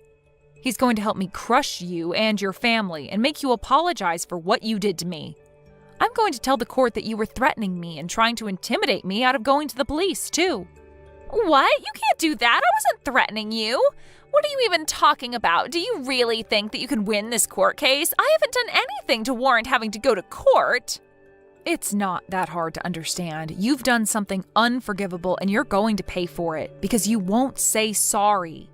He's going to help me crush you and your family and make you apologize for what you did to me. I'm going to tell the court that you were threatening me and trying to intimidate me out of going to the police, too. What? You can't do that. I wasn't threatening you. What are you even talking about? Do you really think that you can win this court case? I haven't done anything to warrant having to go to court. It's not that hard to understand. You've done something unforgivable and you're going to pay for it because you won't say sorry.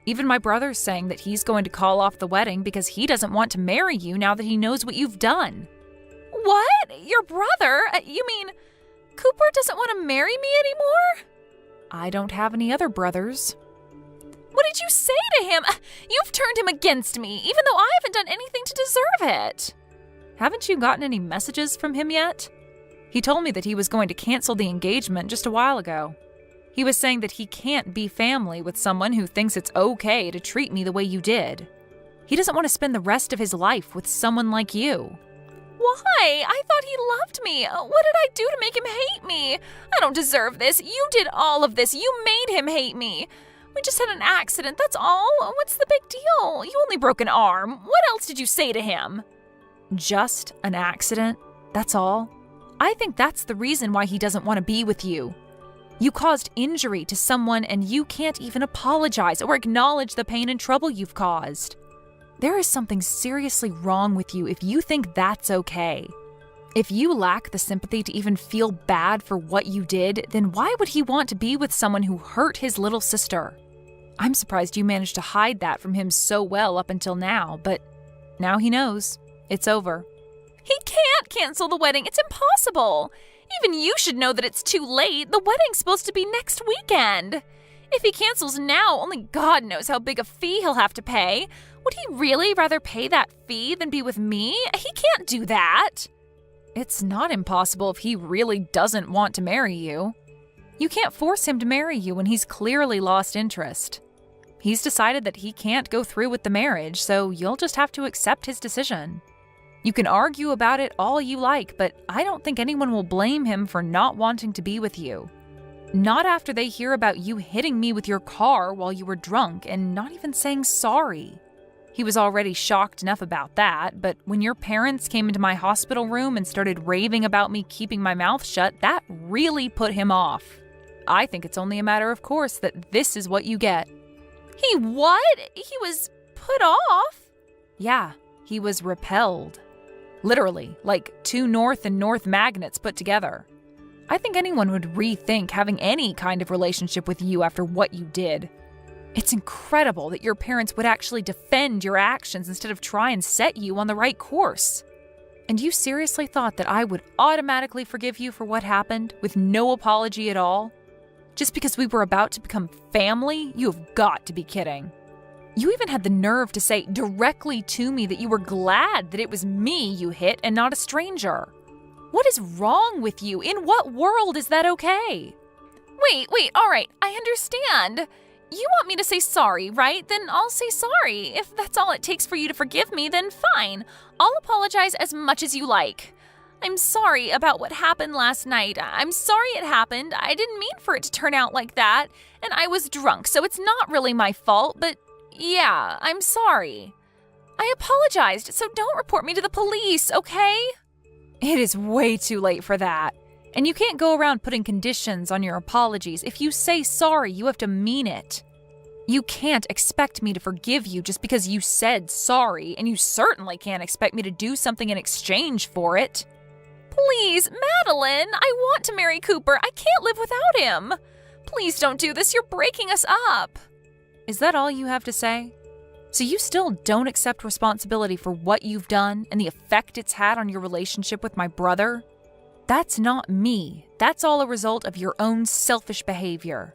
Even my brother's saying that he's going to call off the wedding because he doesn't want to marry you now that he knows what you've done. What? Your brother? You mean Cooper doesn't want to marry me anymore? I don't have any other brothers. What did you say to him? You've turned him against me, even though I haven't done anything to deserve it. Haven't you gotten any messages from him yet? He told me that he was going to cancel the engagement just a while ago. He was saying that he can't be family with someone who thinks it's okay to treat me the way you did. He doesn't want to spend the rest of his life with someone like you. Why? I thought he loved me. What did I do to make him hate me? I don't deserve this. You did all of this. You made him hate me. We just had an accident, that's all. What's the big deal? You only broke an arm. What else did you say to him? Just an accident? That's all? I think that's the reason why he doesn't want to be with you. You caused injury to someone and you can't even apologize or acknowledge the pain and trouble you've caused. There is something seriously wrong with you if you think that's okay. If you lack the sympathy to even feel bad for what you did, then why would he want to be with someone who hurt his little sister? I'm surprised you managed to hide that from him so well up until now, but now he knows. It's over. He can't cancel the wedding. It's impossible. Even you should know that it's too late. The wedding's supposed to be next weekend. If he cancels now, only God knows how big a fee he'll have to pay. Would he really rather pay that fee than be with me? He can't do that. It's not impossible if he really doesn't want to marry you. You can't force him to marry you when he's clearly lost interest. He's decided that he can't go through with the marriage, so you'll just have to accept his decision. You can argue about it all you like, but I don't think anyone will blame him for not wanting to be with you. Not after they hear about you hitting me with your car while you were drunk and not even saying sorry. He was already shocked enough about that, but when your parents came into my hospital room and started raving about me keeping my mouth shut, that really put him off. I think it's only a matter of course that this is what you get. He what? He was put off? Yeah, he was repelled. Literally, like two north and north magnets put together. I think anyone would rethink having any kind of relationship with you after what you did. It's incredible that your parents would actually defend your actions instead of try and set you on the right course. And you seriously thought that I would automatically forgive you for what happened with no apology at all? Just because we were about to become family? You have got to be kidding. You even had the nerve to say directly to me that you were glad that it was me you hit and not a stranger. What is wrong with you? In what world is that okay? Wait, all right, I understand. You want me to say sorry, right? Then I'll say sorry. If that's all it takes for you to forgive me, then fine. I'll apologize as much as you like. I'm sorry about what happened last night. I'm sorry it happened. I didn't mean for it to turn out like that. And I was drunk, so it's not really my fault, but yeah, I'm sorry. I apologized, so don't report me to the police, okay? It is way too late for that. And you can't go around putting conditions on your apologies. If you say sorry, you have to mean it. You can't expect me to forgive you just because you said sorry, and you certainly can't expect me to do something in exchange for it. Please, Madeline, I want to marry Cooper. I can't live without him. Please don't do this. You're breaking us up. Is that all you have to say? So you still don't accept responsibility for what you've done and the effect it's had on your relationship with my brother? That's not me. That's all a result of your own selfish behavior.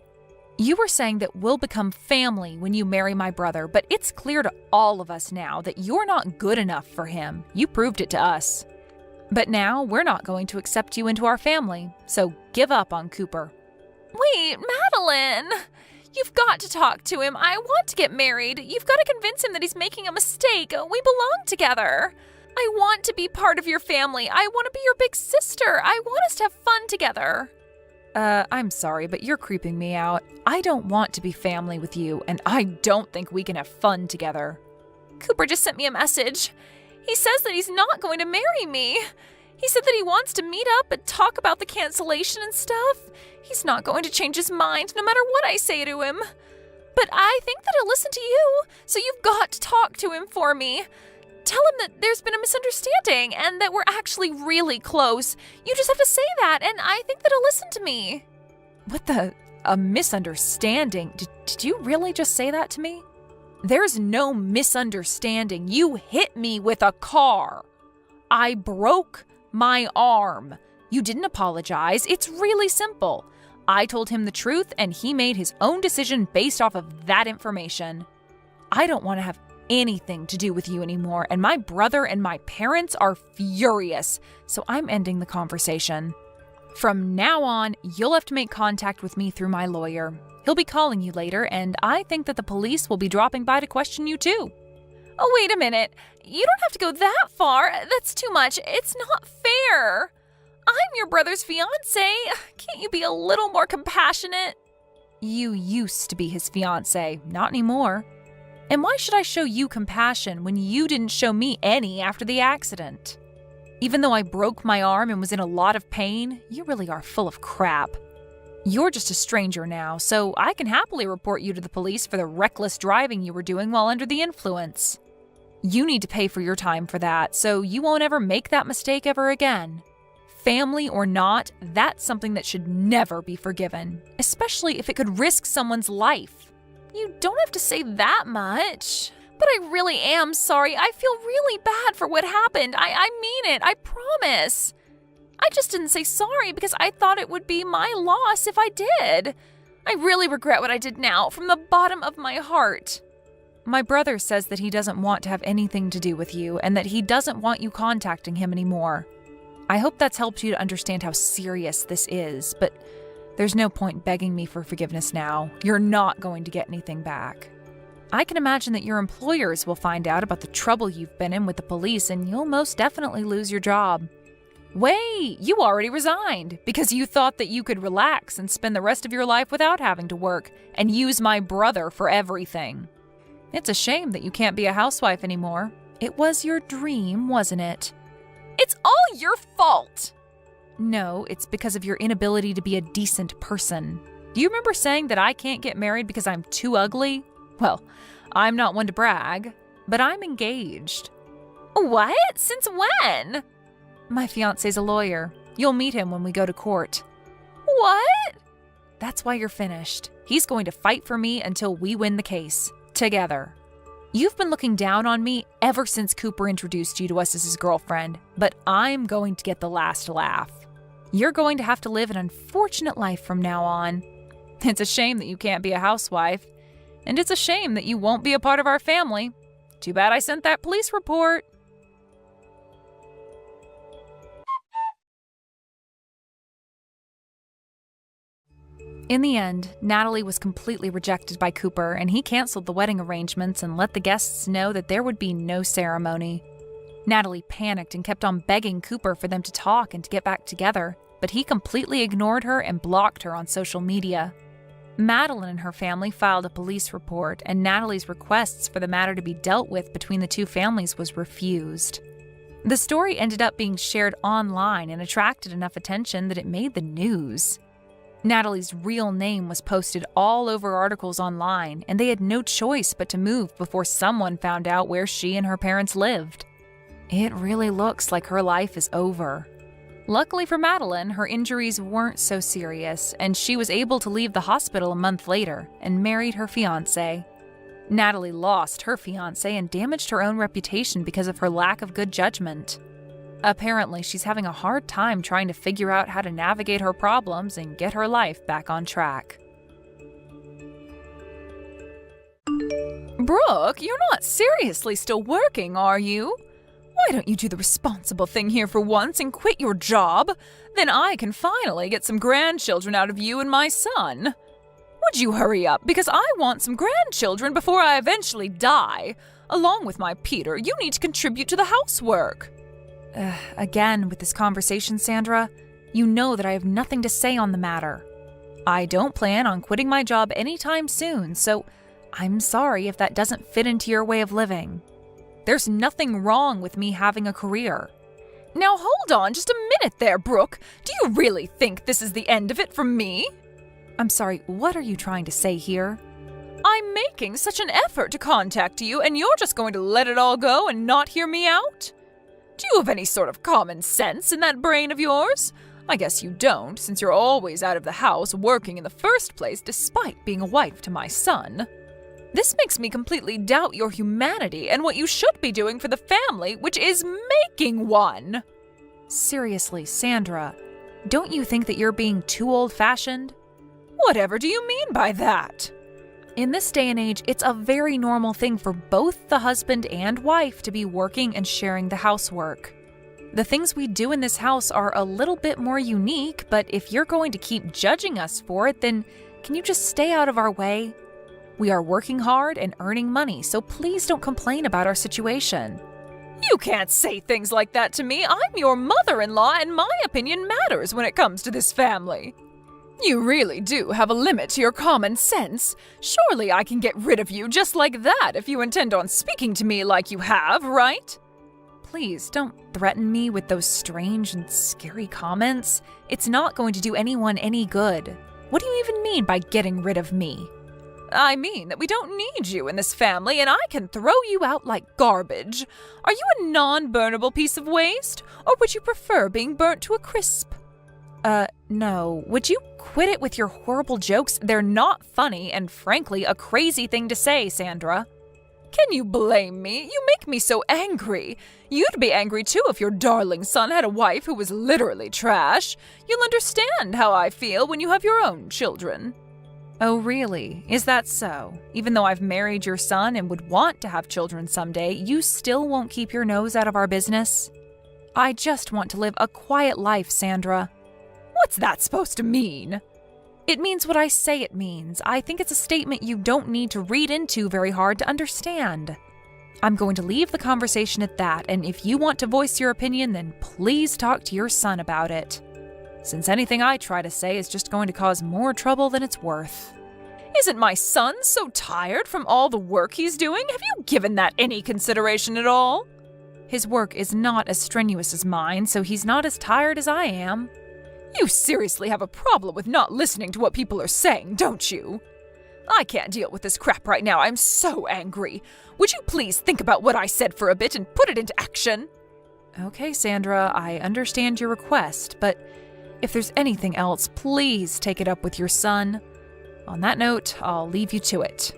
You were saying that we'll become family when you marry my brother, but it's clear to all of us now that you're not good enough for him. You proved it to us. But now we're not going to accept you into our family, so give up on Cooper. Wait, Madeline! You've got to talk to him. I want to get married. You've got to convince him that he's making a mistake. We belong together. I want to be part of your family. I want to be your big sister. I want us to have fun together. I'm sorry, but you're creeping me out. I don't want to be family with you, and I don't think we can have fun together. Cooper just sent me a message. He says that he's not going to marry me. He said that he wants to meet up and talk about the cancellation and stuff. He's not going to change his mind no matter what I say to him. But I think that he'll listen to you, so you've got to talk to him for me. Tell him that there's been a misunderstanding and that we're actually really close. You just have to say that, and I think that he'll listen to me. A misunderstanding? Did you really just say that to me? There's no misunderstanding. You hit me with a car. I broke my arm. You didn't apologize. It's really simple. I told him the truth, and he made his own decision based off of that information. I don't want to have anything to do with you anymore, and my brother and my parents are furious, so I'm ending the conversation. From now on, you'll have to make contact with me through my lawyer. He'll be calling you later, and I think that the police will be dropping by to question you too. Oh, wait a minute. You don't have to go that far. That's too much. It's not fair. I'm your brother's fiancé. Can't you be a little more compassionate? You used to be his fiancé, not anymore. And why should I show you compassion when you didn't show me any after the accident? Even though I broke my arm and was in a lot of pain, you really are full of crap. You're just a stranger now, so I can happily report you to the police for the reckless driving you were doing while under the influence. You need to pay for your time for that, so you won't ever make that mistake ever again. Family or not, that's something that should never be forgiven, especially if it could risk someone's life. You don't have to say that much. But I really am sorry. I feel really bad for what happened. I mean it. I promise. I just didn't say sorry because I thought it would be my loss if I did. I really regret what I did now, from the bottom of my heart. My brother says that he doesn't want to have anything to do with you and that he doesn't want you contacting him anymore. I hope that's helped you to understand how serious this is, but there's no point begging me for forgiveness now. You're not going to get anything back. I can imagine that your employers will find out about the trouble you've been in with the police and you'll most definitely lose your job. Wait, you already resigned because you thought that you could relax and spend the rest of your life without having to work and use my brother for everything. It's a shame that you can't be a housewife anymore. It was your dream, wasn't it? It's all your fault! No, it's because of your inability to be a decent person. Do you remember saying that I can't get married because I'm too ugly? Well, I'm not one to brag, but I'm engaged. What? Since when? My fiancé's a lawyer. You'll meet him when we go to court. What? That's why you're finished. He's going to fight for me until we win the case. Together. You've been looking down on me ever since Cooper introduced you to us as his girlfriend, but I'm going to get the last laugh. You're going to have to live an unfortunate life from now on. It's a shame that you can't be a housewife, and it's a shame that you won't be a part of our family. Too bad I sent that police report. In the end, Natalie was completely rejected by Cooper, and he canceled the wedding arrangements and let the guests know that there would be no ceremony. Natalie panicked and kept on begging Cooper for them to talk and to get back together, but he completely ignored her and blocked her on social media. Madeline and her family filed a police report, and Natalie's requests for the matter to be dealt with between the two families was refused. The story ended up being shared online and attracted enough attention that it made the news. Natalie's real name was posted all over articles online, and they had no choice but to move before someone found out where she and her parents lived. It really looks like her life is over. Luckily for Madeline, her injuries weren't so serious, and she was able to leave the hospital a month later and married her fiancé. Natalie lost her fiancé and damaged her own reputation because of her lack of good judgment. Apparently, she's having a hard time trying to figure out how to navigate her problems and get her life back on track. Brooke, you're not seriously still working, are you? Why don't you do the responsible thing here for once and quit your job? Then I can finally get some grandchildren out of you and my son. Would you hurry up? Because I want some grandchildren before I eventually die. Along with my Peter, you need to contribute to the housework. Again, with this conversation, Sandra, you know that I have nothing to say on the matter. I don't plan on quitting my job anytime soon, so I'm sorry if that doesn't fit into your way of living. There's nothing wrong with me having a career. Now hold on just a minute there, Brooke. Do you really think this is the end of it for me? I'm sorry, what are you trying to say here? I'm making such an effort to contact you, and you're just going to let it all go and not hear me out? Do you have any sort of common sense in that brain of yours? I guess you don't, since you're always out of the house working in the first place despite being a wife to my son. This makes me completely doubt your humanity and what you should be doing for the family, which is making one. Seriously, Sandra, don't you think that you're being too old-fashioned? Whatever do you mean by that? In this day and age, it's a very normal thing for both the husband and wife to be working and sharing the housework. The things we do in this house are a little bit more unique, but if you're going to keep judging us for it, then can you just stay out of our way? We are working hard and earning money, so please don't complain about our situation. You can't say things like that to me. I'm your mother-in-law, and my opinion matters when it comes to this family. You really do have a limit to your common sense. Surely I can get rid of you just like that if you intend on speaking to me like you have, right? Please don't threaten me with those strange and scary comments. It's not going to do anyone any good. What do you even mean by getting rid of me? I mean that we don't need you in this family and I can throw you out like garbage. Are you a non-burnable piece of waste? Or would you prefer being burnt to a crisp? No. Would you quit it with your horrible jokes? They're not funny and frankly a crazy thing to say, Sandra. Can you blame me? You make me so angry. You'd be angry too if your darling son had a wife who was literally trash. You'll understand how I feel when you have your own children. Oh, really? Is that so? Even though I've married your son and would want to have children someday, you still won't keep your nose out of our business? I just want to live a quiet life, Sandra. What's that supposed to mean? It means what I say it means. I think it's a statement you don't need to read into very hard to understand. I'm going to leave the conversation at that, and if you want to voice your opinion, then please talk to your son about it. Since anything I try to say is just going to cause more trouble than it's worth. Isn't my son so tired from all the work he's doing? Have you given that any consideration at all? His work is not as strenuous as mine, so he's not as tired as I am. You seriously have a problem with not listening to what people are saying, don't you? I can't deal with this crap right now. I'm so angry. Would you please think about what I said for a bit and put it into action? Okay, Sandra, I understand your request, but if there's anything else, please take it up with your son. On that note, I'll leave you to it.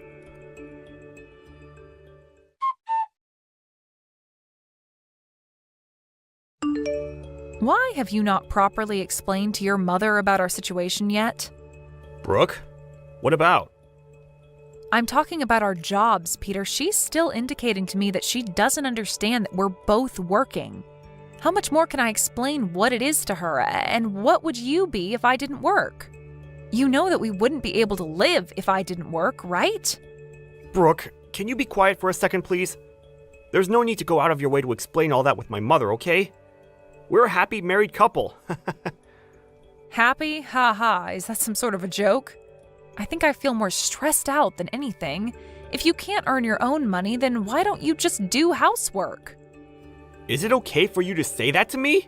Why have you not properly explained to your mother about our situation yet? Brooke? What about? I'm talking about our jobs, Peter. She's still indicating to me that she doesn't understand that we're both working. How much more can I explain what it is to her, and what would you be if I didn't work? You know that we wouldn't be able to live if I didn't work, right? Brooke, can you be quiet for a second, please? There's no need to go out of your way to explain all that with my mother, okay? We're a happy married couple. Happy? Ha ha. Is that some sort of a joke? I think I feel more stressed out than anything. If you can't earn your own money, then why don't you just do housework? Is it okay for you to say that to me?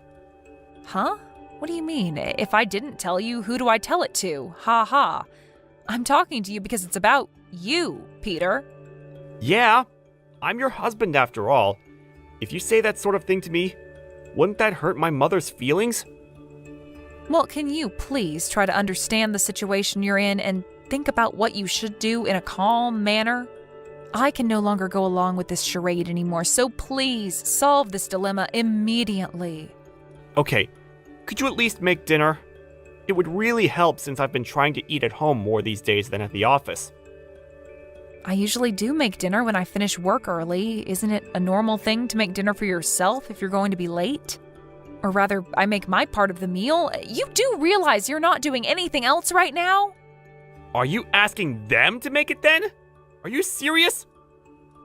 Huh? What do you mean? If I didn't tell you, who do I tell it to? Ha ha. I'm talking to you because it's about you, Peter. Yeah, I'm your husband after all. If you say that sort of thing to me, wouldn't that hurt my mother's feelings? Well, can you please try to understand the situation you're in and think about what you should do in a calm manner? I can no longer go along with this charade anymore, so please solve this dilemma immediately. Okay, could you at least make dinner? It would really help since I've been trying to eat at home more these days than at the office. I usually do make dinner when I finish work early. Isn't it a normal thing to make dinner for yourself if you're going to be late? Or rather, I make my part of the meal. You do realize you're not doing anything else right now? Are you asking them to make it then? Are you serious?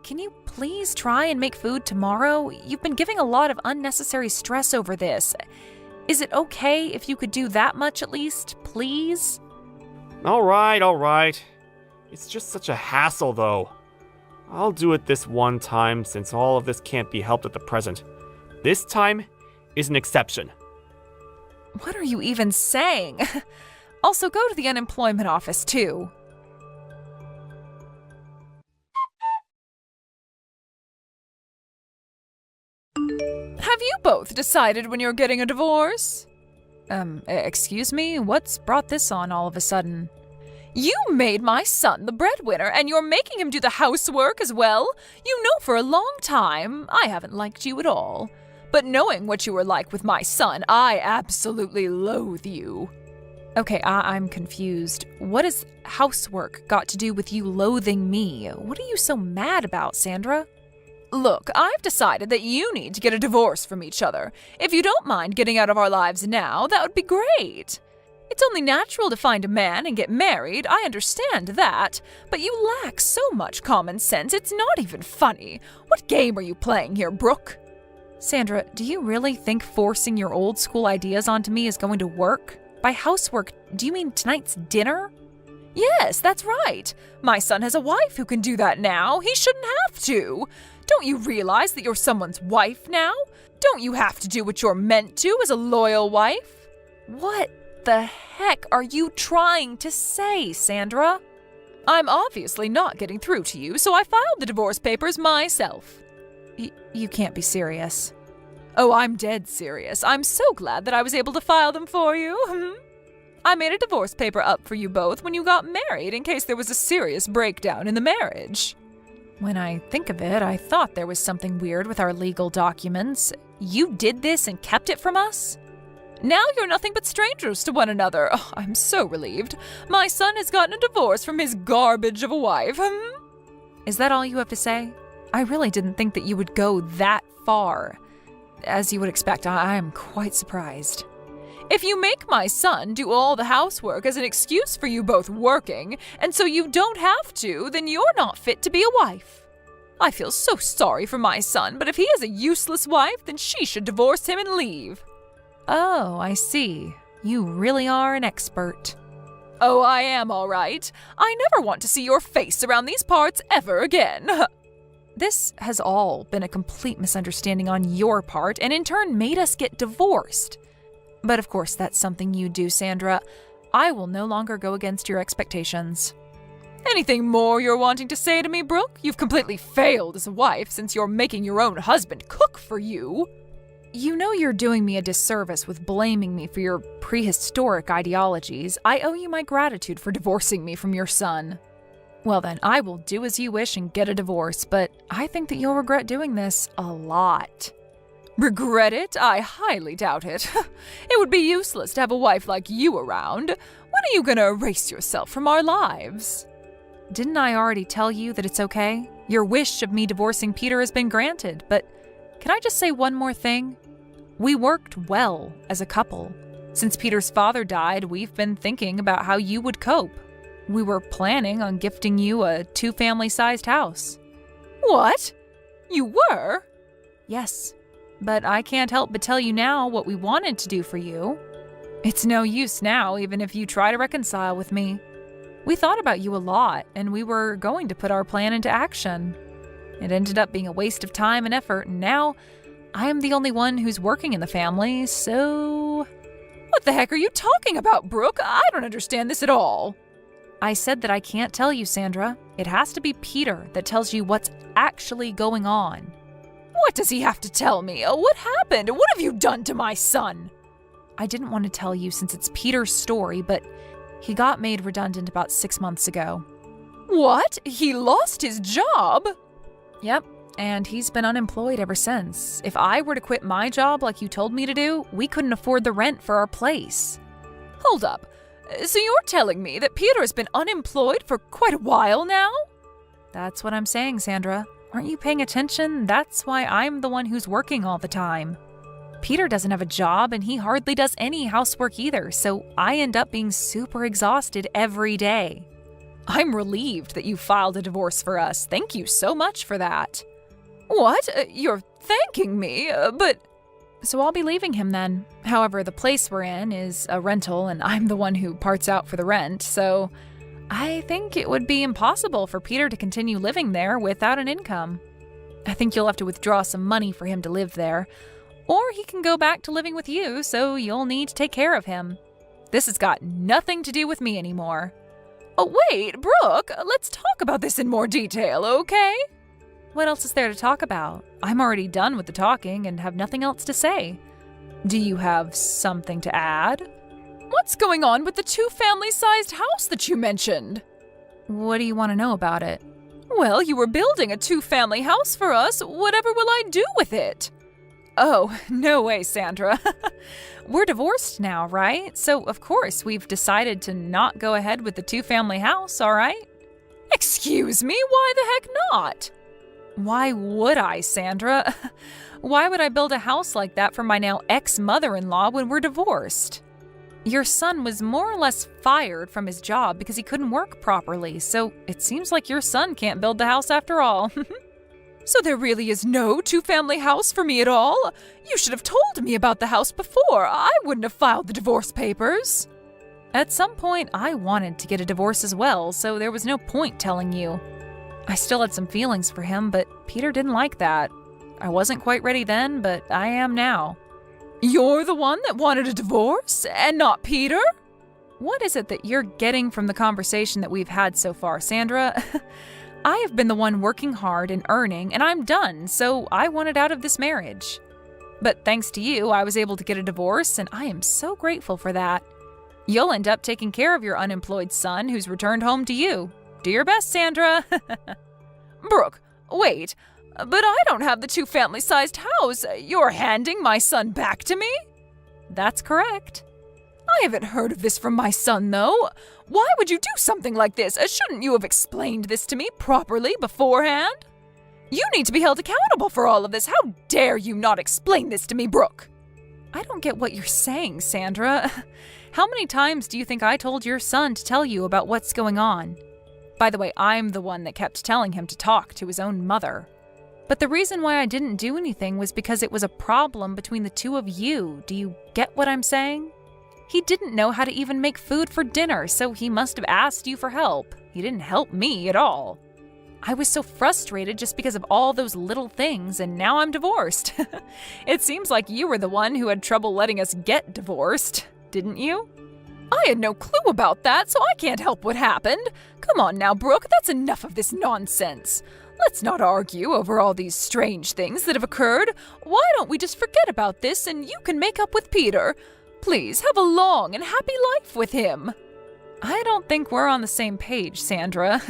Can you please try and make food tomorrow? You've been giving a lot of unnecessary stress over this. Is it okay if you could do that much at least, please? All right. It's just such a hassle, though. I'll do it this one time since all of this can't be helped at the present. This time is an exception. What are you even saying? Also, go to the unemployment office, too. Have you both decided when you're getting a divorce? Excuse me? What's brought this on all of a sudden? You made my son the breadwinner, and you're making him do the housework as well? You know for a long time I haven't liked you at all. But knowing what you were like with my son, I absolutely loathe you. Okay, I'm confused. What has housework got to do with you loathing me? What are you so mad about, Sandra? Look, I've decided that you need to get a divorce from each other. If you don't mind getting out of our lives now, that would be great. It's only natural to find a man and get married, I understand that, but you lack so much common sense, it's not even funny. What game are you playing here, Brooke? Sandra, do you really think forcing your old school ideas onto me is going to work? By housework, do you mean tonight's dinner? Yes, that's right. My son has a wife who can do that now. He shouldn't have to. Don't you realize that you're someone's wife now? Don't you have to do what you're meant to as a loyal wife? What the heck are you trying to say, Sandra? I'm obviously not getting through to you, so I filed the divorce papers myself. You can't be serious. Oh, I'm dead serious. I'm so glad that I was able to file them for you. I made a divorce paper up for you both when you got married in case there was a serious breakdown in the marriage. When I think of it, I thought there was something weird with our legal documents. You did this and kept it from us? Now you're nothing but strangers to one another. Oh, I'm so relieved. My son has gotten a divorce from his garbage of a wife. Is that all you have to say? I really didn't think that you would go that far. As you would expect, I am quite surprised. If you make my son do all the housework as an excuse for you both working, and so you don't have to, then you're not fit to be a wife. I feel so sorry for my son, but if he has a useless wife, then she should divorce him and leave. Oh, I see. You really are an expert. Oh, I am all right. I never want to see your face around these parts ever again. This has all been a complete misunderstanding on your part, and in turn made us get divorced. But of course, that's something you do, Sandra. I will no longer go against your expectations. Anything more you're wanting to say to me, Brooke? You've completely failed as a wife since you're making your own husband cook for you. You know you're doing me a disservice with blaming me for your prehistoric ideologies. I owe you my gratitude for divorcing me from your son. Well then, I will do as you wish and get a divorce, but I think that you'll regret doing this a lot. Regret it? I highly doubt it. It would be useless to have a wife like you around. When are you going to erase yourself from our lives? Didn't I already tell you that it's okay? Your wish of me divorcing Peter has been granted, but can I just say one more thing? We worked well as a couple. Since Peter's father died, we've been thinking about how you would cope. We were planning on gifting you a 2-family-sized house. What? You were? Yes. But I can't help but tell you now what we wanted to do for you. It's no use now, even if you try to reconcile with me. We thought about you a lot, and we were going to put our plan into action. It ended up being a waste of time and effort, and now I am the only one who's working in the family, so... What the heck are you talking about, Brooke? I don't understand this at all. I said that I can't tell you, Sandra. It has to be Peter that tells you what's actually going on. What does he have to tell me? What happened? What have you done to my son? I didn't want to tell you since it's Peter's story, but he got made redundant about 6 months ago. What? He lost his job? Yep, and he's been unemployed ever since. If I were to quit my job like you told me to do, we couldn't afford the rent for our place. Hold up. So you're telling me that Peter has been unemployed for quite a while now? That's what I'm saying, Sandra. Aren't you paying attention? That's why I'm the one who's working all the time. Peter doesn't have a job and he hardly does any housework either, so I end up being super exhausted every day. I'm relieved that you filed a divorce for us. Thank you so much for that. What? You're thanking me? But... So I'll be leaving him then. However, the place we're in is a rental and I'm the one who parts out for the rent, so... I think it would be impossible for Peter to continue living there without an income. I think you'll have to withdraw some money for him to live there. Or he can go back to living with you, so you'll need to take care of him. This has got nothing to do with me anymore. Oh, wait, Brooke, let's talk about this in more detail, okay? What else is there to talk about? I'm already done with the talking and have nothing else to say. Do you have something to add? What's going on with the 2-family-sized house that you mentioned? What do you want to know about it? Well, you were building a 2-family house for us. Whatever will I do with it? Oh, no way, Sandra. We're divorced now, right? So, of course, we've decided to not go ahead with the 2-family house, all right? Excuse me? Why the heck not? Why would I, Sandra? Why would I build a house like that for my now ex-mother-in-law when we're divorced? Your son was more or less fired from his job because he couldn't work properly, so it seems like your son can't build the house after all. So there really is no two-family house for me at all? You should have told me about the house before. I wouldn't have filed the divorce papers. At some point, I wanted to get a divorce as well, so there was no point telling you. I still had some feelings for him, but Peter didn't like that. I wasn't quite ready then, but I am now. You're the one that wanted a divorce, and not Peter? What is it that you're getting from the conversation that we've had so far, Sandra? I have been the one working hard and earning, and I'm done, so I wanted out of this marriage. But thanks to you, I was able to get a divorce, and I am so grateful for that. You'll end up taking care of your unemployed son who's returned home to you. Do your best, Sandra. Brooke, wait, but I don't have the two-family-sized house. You're handing my son back to me? That's correct. I haven't heard of this from my son, though. Why would you do something like this? Shouldn't you have explained this to me properly beforehand? You need to be held accountable for all of this. How dare you not explain this to me, Brooke? I don't get what you're saying, Sandra. How many times do you think I told your son to tell you about what's going on? By the way, I'm the one that kept telling him to talk to his own mother. But the reason why I didn't do anything was because it was a problem between the two of you. Do you get what I'm saying? He didn't know how to even make food for dinner, so he must have asked you for help. He didn't help me at all. I was so frustrated just because of all those little things, and now I'm divorced. It seems like you were the one who had trouble letting us get divorced, didn't you? I had no clue about that, so I can't help what happened. Come on now, Brooke, that's enough of this nonsense. Let's not argue over all these strange things that have occurred. Why don't we just forget about this and you can make up with Peter? Please have a long and happy life with him. I don't think we're on the same page, Sandra.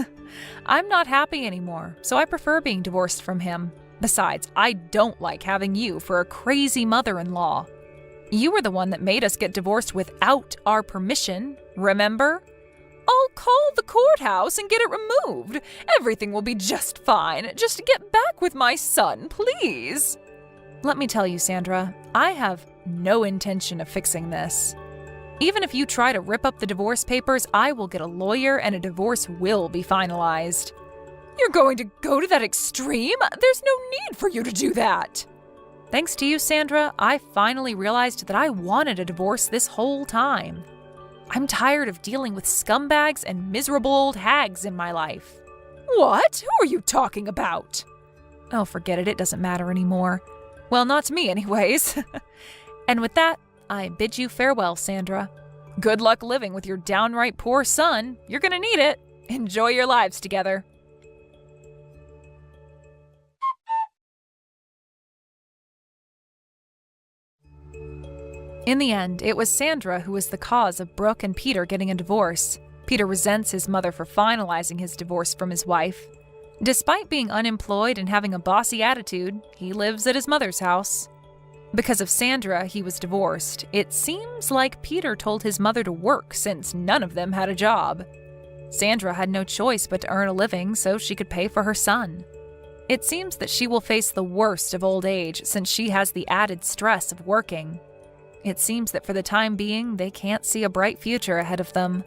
I'm not happy anymore, so I prefer being divorced from him. Besides, I don't like having you for a crazy mother-in-law. You were the one that made us get divorced without our permission, remember? I'll call the courthouse and get it removed. Everything will be just fine. Just get back with my son, please. Let me tell you, Sandra, I have no intention of fixing this. Even if you try to rip up the divorce papers, I will get a lawyer and a divorce will be finalized. You're going to go to that extreme? There's no need for you to do that. Thanks to you, Sandra, I finally realized that I wanted a divorce this whole time. I'm tired of dealing with scumbags and miserable old hags in my life. What? Who are you talking about? Oh, forget it. It doesn't matter anymore. Well, not to me anyways. And with that, I bid you farewell, Sandra. Good luck living with your downright poor son. You're gonna need it. Enjoy your lives together. In the end, it was Sandra who was the cause of Brooke and Peter getting a divorce. Peter resents his mother for finalizing his divorce from his wife. Despite being unemployed and having a bossy attitude, he lives at his mother's house. Because of Sandra, he was divorced. It seems like Peter told his mother to work since none of them had a job. Sandra had no choice but to earn a living so she could pay for her son. It seems that she will face the worst of old age since she has the added stress of working. It seems that for the time being, they can't see a bright future ahead of them.